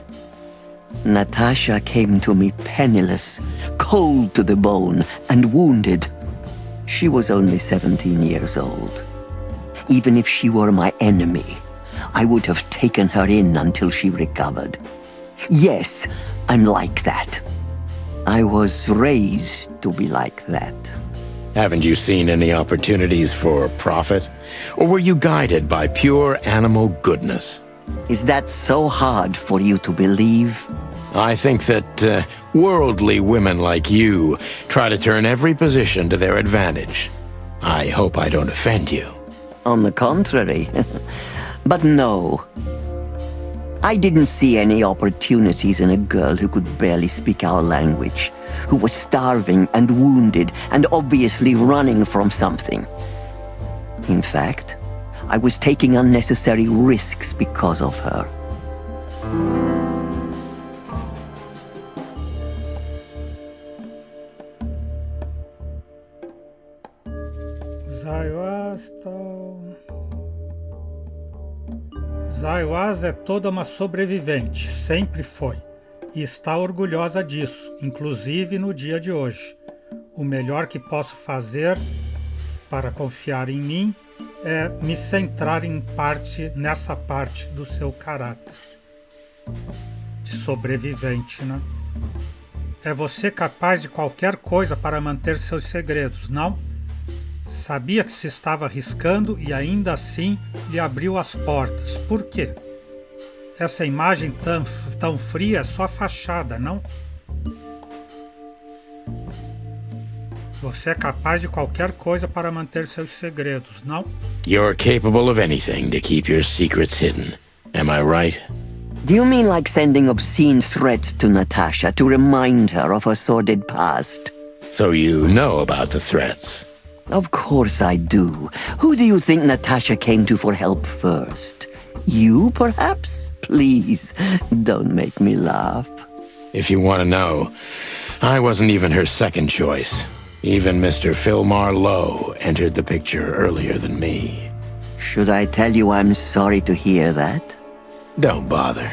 Natasha came to me penniless, cold to the bone, and wounded. She was only 17 years old. Even if she were my enemy, I would have taken her in until she recovered. Yes, I'm like that. I was raised to be like that. Haven't you seen any opportunities for profit? Or were you guided by pure animal goodness? Is that so hard for you to believe? I think that worldly women like you try to turn every position to their advantage. I hope I don't offend you. On the contrary. But no. I didn't see any opportunities in a girl who could barely speak our language, who was starving and wounded and obviously running from something. In fact, I was taking unnecessary risks because of her. Zaiwaz é toda uma sobrevivente, sempre foi, e está orgulhosa disso, inclusive no dia de hoje. O melhor que posso fazer para confiar em mim é me centrar nessa parte do seu caráter de sobrevivente, né? É você capaz de qualquer coisa para manter seus segredos, não? Sabia que se estava arriscando e ainda assim lhe abriu as portas. Por quê? Essa imagem tão fria é só fachada, não? Você é capaz de qualquer coisa para manter seus segredos, não? You're capable of anything to keep your secrets hidden. Am I right? Do you mean like sending obscene threats to Natasha to remind her of her sordid past? So you know about the threats? Of course I do. Who do you think Natasha came to for help first? You, perhaps? Please, don't make me laugh. If you want to know, I wasn't even her second choice. Even Mr. Philmar Lowe entered the picture earlier than me. Should I tell you I'm sorry to hear that? Don't bother.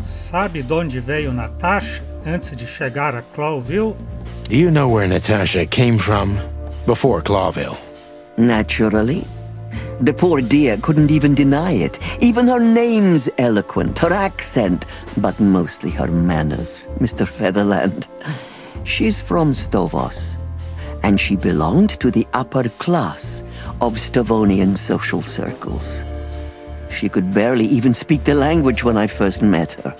Sabe de onde veio Natasha antes de chegar a Clawville? Do you know where Natasha came from before Clawville? Naturally. The poor dear couldn't even deny it. Even her name's eloquent, her accent, but mostly her manners, Mr. Featherland. She's from Stovos, and she belonged to the upper class of Stavonian social circles. She could barely even speak the language when I first met her.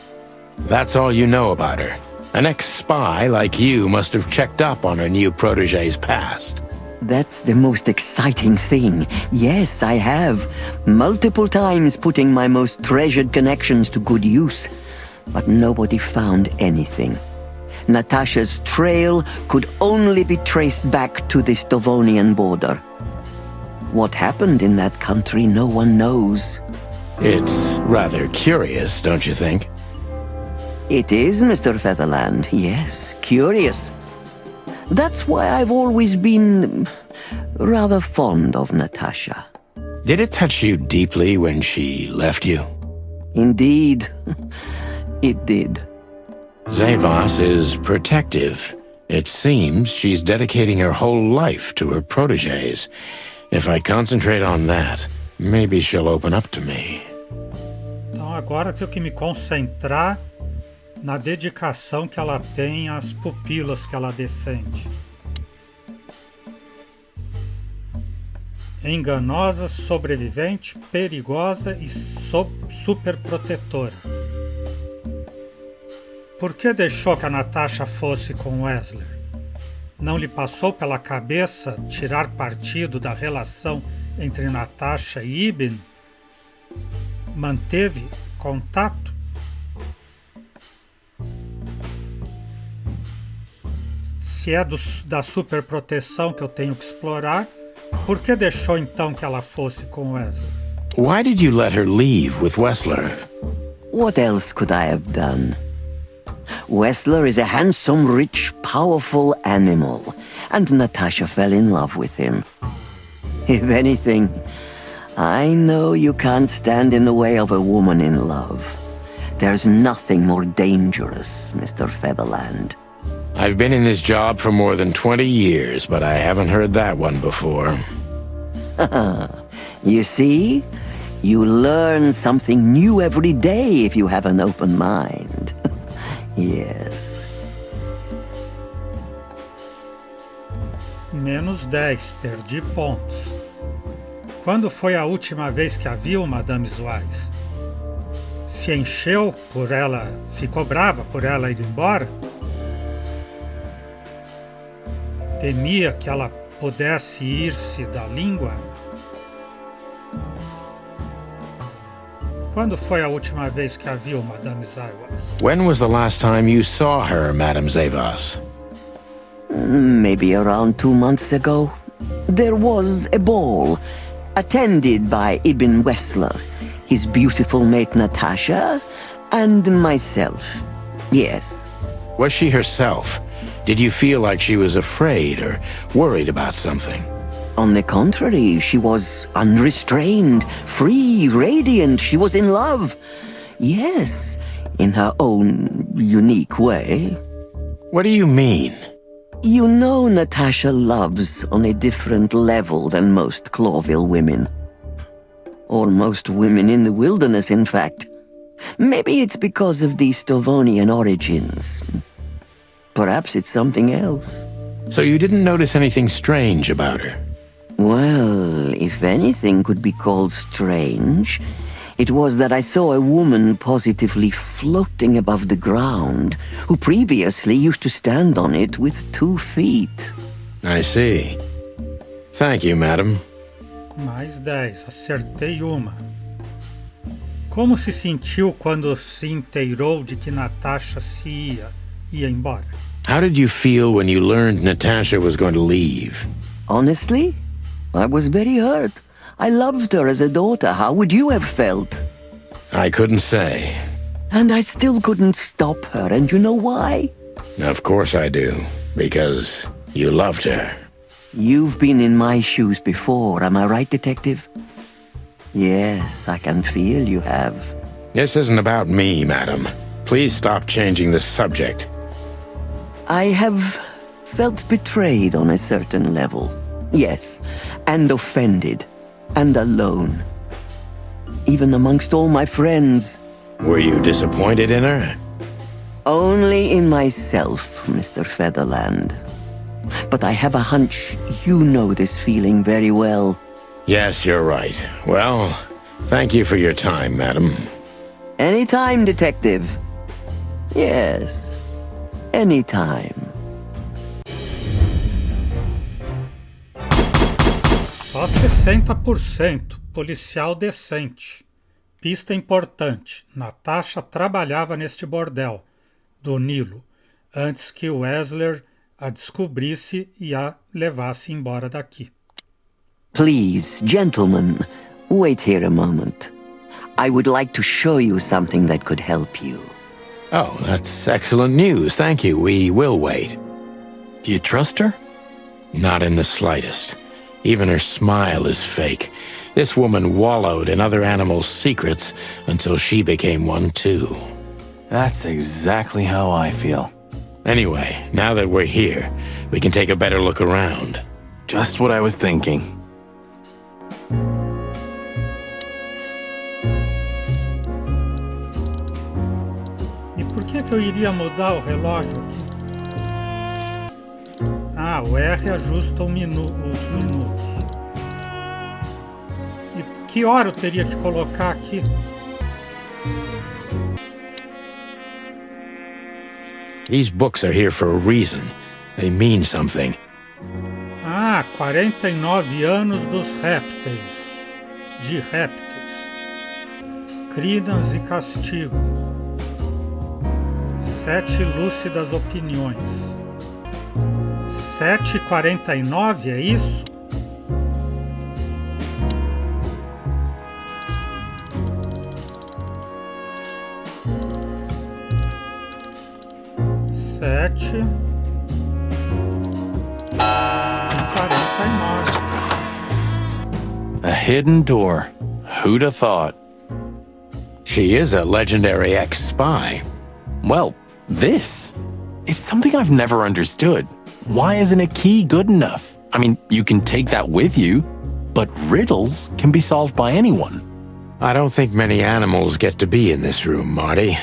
That's all you know about her. An ex-spy like you must have checked up on her new protege's past. That's the most exciting thing. Yes, I have. Multiple times putting my most treasured connections to good use. But nobody found anything. Natasha's trail could only be traced back to the Stavonian border. What happened in that country, no one knows. It's rather curious, don't you think? It is, Mr. Featherland, yes, curious. That's why I've always been rather fond of Natasha. Did it touch you deeply when she left you? Indeed, it did. Zavas is protective. It seems she's dedicating her whole life to her proteges. If I concentrate on that, maybe she'll open up to me. Então agora eu tenho que me concentrar na dedicação que ela tem às pupilas que ela defende. Enganosa, sobrevivente, perigosa e superprotetora. Por que deixou que a Natasha fosse com Wesley? Não lhe passou pela cabeça tirar partido da relação entre Natasha e Ibn manteve contato? Se é da superproteção que eu tenho que explorar, por que deixou então que ela fosse com Wesley? Why did you let her leave with Wessler? What else could I have done? Wessler is a handsome, rich, powerful animal, and Natasha fell in love with him. If anything, I know you can't stand in the way of a woman in love. There's nothing more dangerous, Mr. Featherland. I've been in this job for more than 20 years, but I haven't heard that one before. You see? You learn something new every day if you have an open mind. Yes. -10, perdi pontos. Quando foi a última vez que a viu, Madame Weiss? Se encheu por ela, ficou brava por ela ir embora? Temia que ela pudesse ir-se da língua? Quando foi a última vez que a viu, Madame Weiss? When was the last time you saw her, Madame Zavas? Maybe around 2 months ago. There was a ball, attended by Ibn Wessler, his beautiful mate Natasha, and myself. Yes. Was she herself? Did you feel like she was afraid or worried about something? On the contrary, she was unrestrained, free, radiant. She was in love. Yes, in her own unique way. What do you mean? You know Natasha loves on a different level than most Clawville women. Or most women in the wilderness, in fact. Maybe it's because of the Stovonian origins. Perhaps it's something else. So you didn't notice anything strange about her? Well, if anything could be called strange, it was that I saw a woman positively floating above the ground, who previously used to stand on it with 2 feet. I see. Thank you, madam. +10, acertei uma. Como se sentiu quando se inteirou de que Natasha ia embora? How did you feel when you learned Natasha was going to leave? Honestly, I was very hurt. I loved her as a daughter. How would you have felt? I couldn't say. And I still couldn't stop her, and you know why? Of course I do. Because you loved her. You've been in my shoes before, am I right, Detective? Yes, I can feel you have. This isn't about me, madam. Please stop changing the subject. I have felt betrayed on a certain level. Yes, and offended, and alone. Even amongst all my friends. Were you disappointed in her? Only in myself, Mr. Featherland. But I have a hunch you know this feeling very well. Yes, you're right. Well, thank you for your time, madam. Anytime, Detective. Yes, anytime. Só 60%, policial decente. Pista importante, Natasha trabalhava neste bordel, do Nilo, antes que Wessler a descobrisse e a levasse embora daqui. Please, gentlemen, wait here a moment. I would like to show you something that could help you. Oh, that's excellent news. Thank you. We will wait. Do you trust her? Not in the slightest. Even her smile is fake. This woman wallowed in other animals' secrets until she became one too. That's exactly how I feel. Anyway, now that we're here, we can take a better look around. Just what I was thinking. E por que eu iria mudar o relógio aqui? Ah, o R ajusta os minutos. E que hora eu teria que colocar aqui? These books are here for a reason. They mean something. Ah, 49 anos dos répteis. De répteis. Crinas e castigo. 7 lúcidas opiniões. 7h49, é isso? A hidden door. Who'd have thought? She is a legendary ex-spy. Well, this is something I've never understood. Why isn't a key good enough? I mean, you can take that with you, but riddles can be solved by anyone. I don't think many animals get to be in this room, Marty.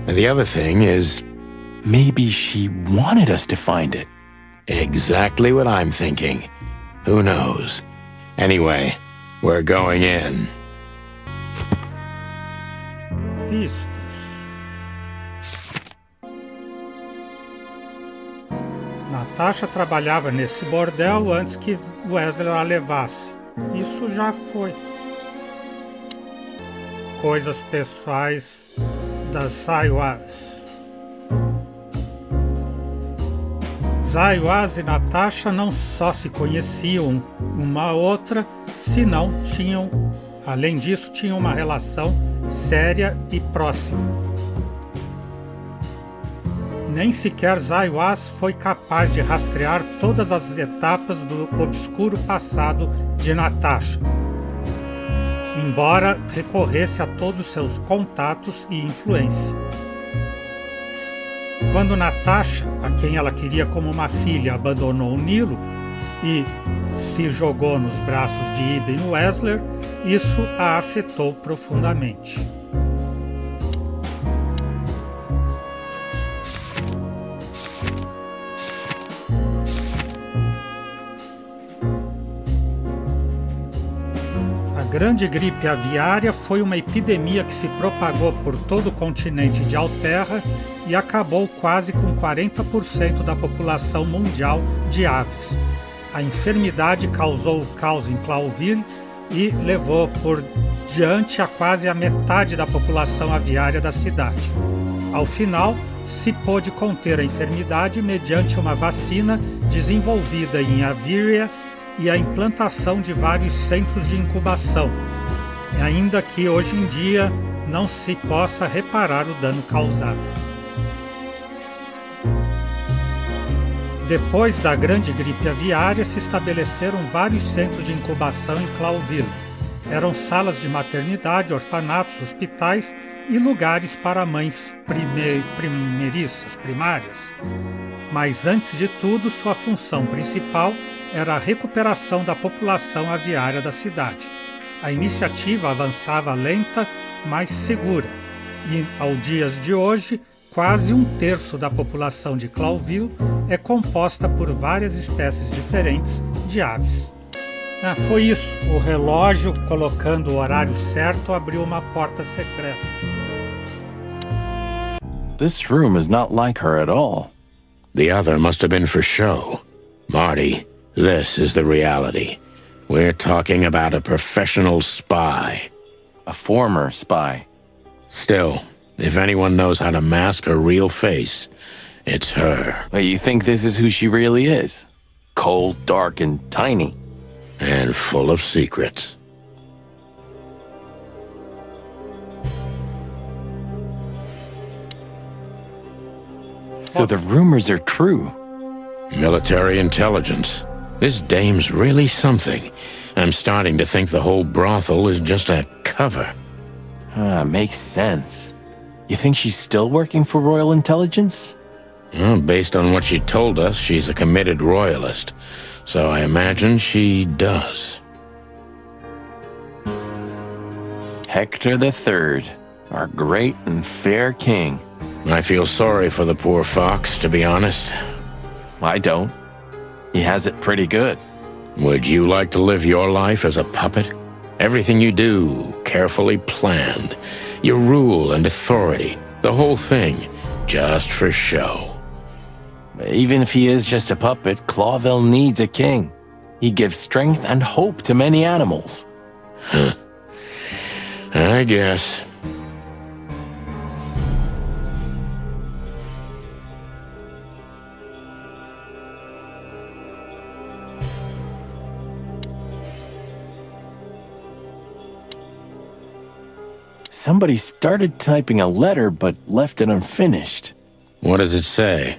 And the other thing is... Maybe she wanted us to find it. Exactly what I'm thinking. Who knows? Anyway, we're going in. Pistas. Natasha trabalhava nesse bordel antes que Wesley a levasse. Isso já foi. Coisas pessoais das Zaiwas. Zaiwas e Natasha não só se conheciam uma outra, senão além disso, tinham uma relação séria e próxima. Nem sequer Zaiwas foi capaz de rastrear todas as etapas do obscuro passado de Natasha, embora recorresse a todos seus contatos e influência. Quando Natasha, a quem ela queria como uma filha, abandonou o Nilo e se jogou nos braços de Ibn Wesley, isso a afetou profundamente. A grande gripe aviária foi uma epidemia que se propagou por todo o continente de Alterra e acabou quase com 40% da população mundial de aves. A enfermidade causou o caos em Clawville e levou por diante a quase a metade da população aviária da cidade. Ao final, se pôde conter a enfermidade mediante uma vacina desenvolvida em Avíria e a implantação de vários centros de incubação, ainda que hoje em dia não se possa reparar o dano causado. Depois da grande gripe aviária, se estabeleceram vários centros de incubação em Clawville. Eram salas de maternidade, orfanatos, hospitais e lugares para mães primárias. Mas antes de tudo, sua função principal era a recuperação da população aviária da cidade. A iniciativa avançava lenta, mas segura, e, aos dias de hoje, quase 1/3 da população de Clawville é composta por várias espécies diferentes de aves. Foi isso. O relógio, colocando o horário certo, abriu uma porta secreta. This room is not like her at all. The other must have been for show. Marty, this is the reality. We're talking about a professional spy. A former spy. Still, if anyone knows how to mask her real face, it's her. But you think this is who she really is? Cold, dark, and tiny. And full of secrets. So the rumors are true. Military intelligence. This dame's really something. I'm starting to think the whole brothel is just a cover. Makes sense. You think she's still working for Royal Intelligence? Well, based on what she told us, she's a committed royalist. So I imagine she does. Hector III, our great and fair king. I feel sorry for the poor fox, to be honest. I don't. He has it pretty good. Would you like to live your life as a puppet? Everything you do, carefully planned. Your rule and authority, the whole thing, just for show. Even if he is just a puppet, Clawville needs a king. He gives strength and hope to many animals. I guess. Somebody started typing a letter but left it unfinished. What does it say?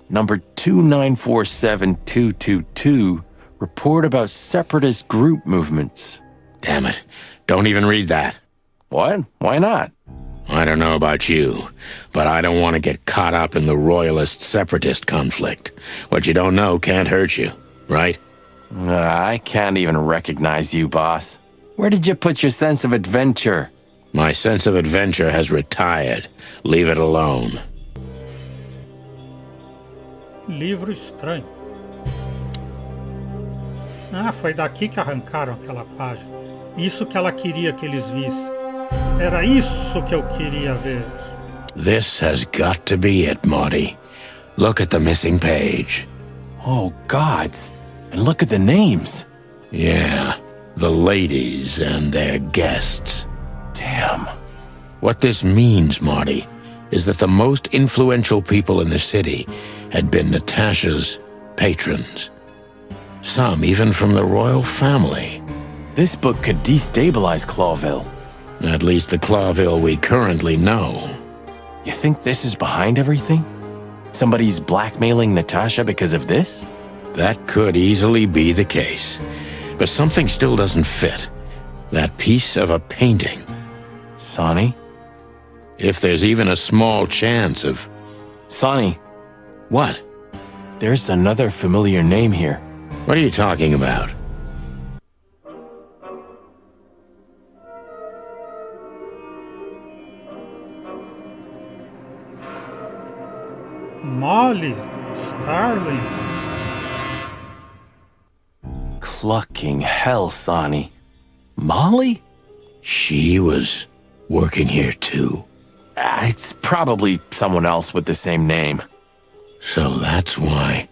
Number 2947222, report about separatist group movements. Damn it. Don't even read that. What? Why not? I don't know about you, but I don't want to get caught up in the royalist-separatist conflict. What you don't know can't hurt you, right? I can't even recognize you, boss. Where did you put your sense of adventure? My sense of adventure has retired. Leave it alone. Livro estranho. Ah, foi daqui que arrancaram aquela página. Isso que ela queria que eles vissem. Era isso que eu queria ver. This has got to be it, Marty. Look at the missing page. Oh, gods. And look at the names. Yeah, the ladies and their guests. Damn. What this means, Marty, is that the most influential people in the city had been Natasha's patrons. Some even from the royal family. This book could destabilize Clawville. At least the Clawville we currently know. You think this is behind everything? Somebody's blackmailing Natasha because of this? That could easily be the case. But something still doesn't fit. That piece of a painting. Sonny? If there's even a small chance of... Sonny, What? there's another familiar name here. What are you talking about? Molly, Starling. Clucking hell, Sonny. Molly? She was working here too. It's probably someone else with the same name. So that's why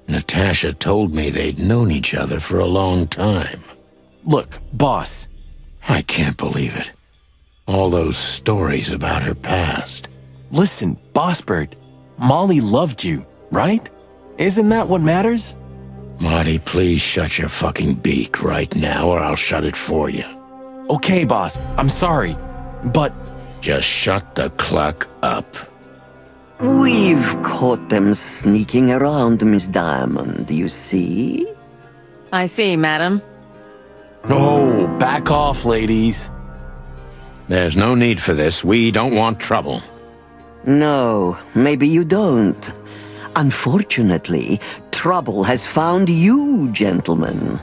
Natasha told me they'd known each other for a long time. Look, boss. I can't believe it. All those stories about her past. Listen, Bossbird. Molly loved you, right? Isn't that what matters? Marty, please shut your fucking beak right now or I'll shut it for you. Okay, boss. I'm sorry. But... Just shut the cluck up. We've caught them sneaking around, Miss Diamond, you see? I see, madam. No, back off, ladies. There's no need for this. We don't want trouble. No, maybe you don't. Unfortunately, trouble has found you, gentlemen.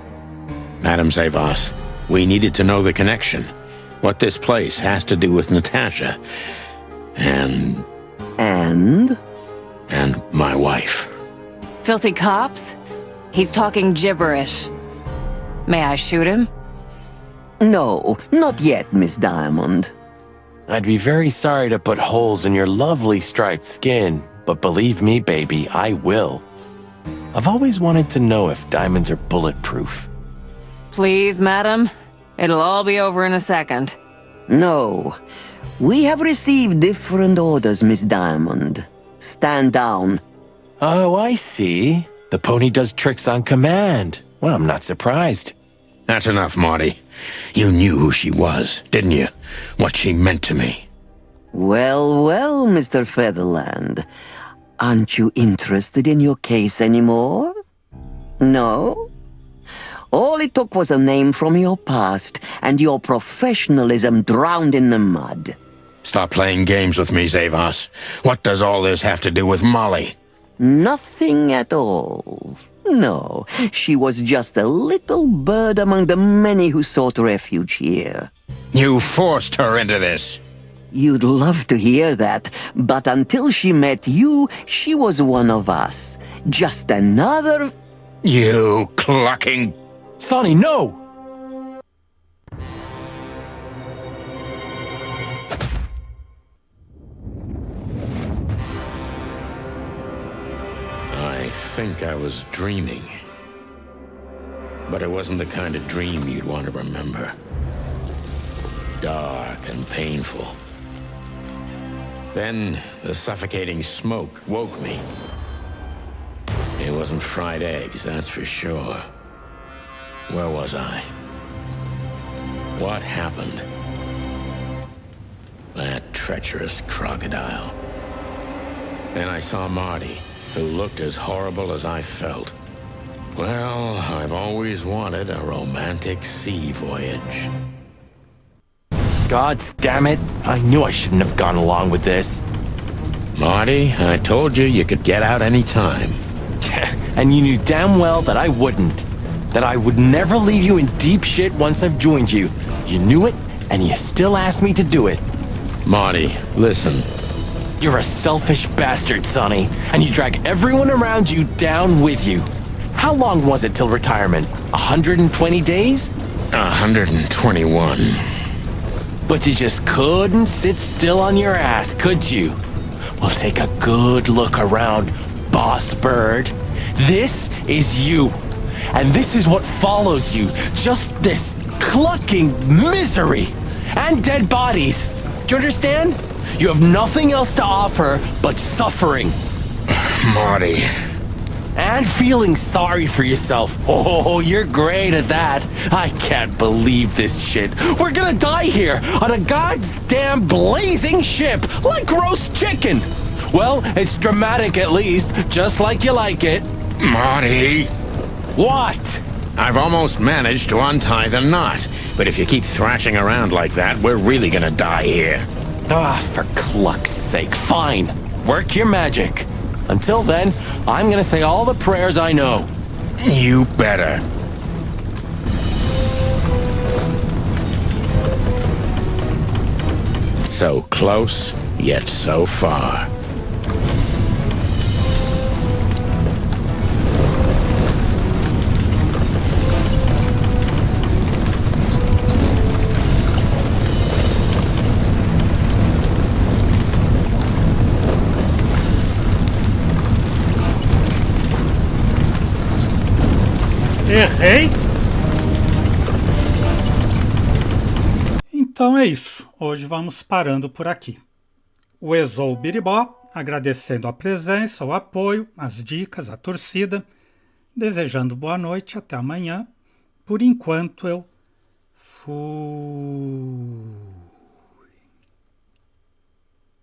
Madam Zavas, we needed to know the connection. What this place has to do with Natasha. And my wife. Filthy cops? He's talking gibberish. May I shoot him? No, not yet, Miss Diamond. I'd be very sorry to put holes in your lovely striped skin, but believe me, baby, I will. I've always wanted to know if diamonds are bulletproof. Please, madam. It'll all be over in a second. No. We have received different orders, Miss Diamond. Stand down. Oh, I see. The pony does tricks on command. Well, I'm not surprised. That's enough, Marty. You knew who she was, didn't you? What she meant to me. Well, well, Mr. Featherland. Aren't you interested in your case anymore? No? All it took was a name from your past, and your professionalism drowned in the mud. Stop playing games with me, Zavas. What does all this have to do with Molly? Nothing at all. No, she was just a little bird among the many who sought refuge here. You forced her into this. You'd love to hear that, but until she met you, she was one of us. Just another... You clucking... Sonny, no! I think I was dreaming. but it wasn't the kind of dream you'd want to remember. Dark and painful. Then the suffocating smoke woke me. It wasn't fried eggs, that's for sure. Where was I? What happened? That treacherous crocodile. Then I saw Marty, who looked as horrible as I felt. Well, I've always wanted a romantic sea voyage. God damn it. I knew I shouldn't have gone along with this. Marty, I told you you could get out any time. And you knew damn well that I wouldn't. That I would never leave you in deep shit once I've joined you. You knew it, and you still asked me to do it. Marty, listen. You're a selfish bastard, Sonny, and you drag everyone around you down with you. How long was it till retirement? 120 days? 121. But you just couldn't sit still on your ass, could you? Well, take a good look around, boss bird. This is you. And this is what follows you. Just this clucking misery. And dead bodies. Do you understand? You have nothing else to offer but suffering. Marty. And feeling sorry for yourself. Oh, you're great at that. I can't believe this shit. We're gonna die here on a goddamn blazing ship like roast chicken. Well, it's dramatic at least, just like you like it. Marty. What? I've almost managed to untie the knot, but if you keep thrashing around like that, we're really gonna die here. Ah, for cluck's sake, fine. Work your magic. Until then, I'm gonna say all the prayers I know. You better. So close, yet so far. Errei? Então é isso. Hoje vamos parando por aqui. O Exou Biribó, agradecendo a presença, o apoio, as dicas, a torcida, desejando boa noite, até amanhã. Por enquanto eu fui.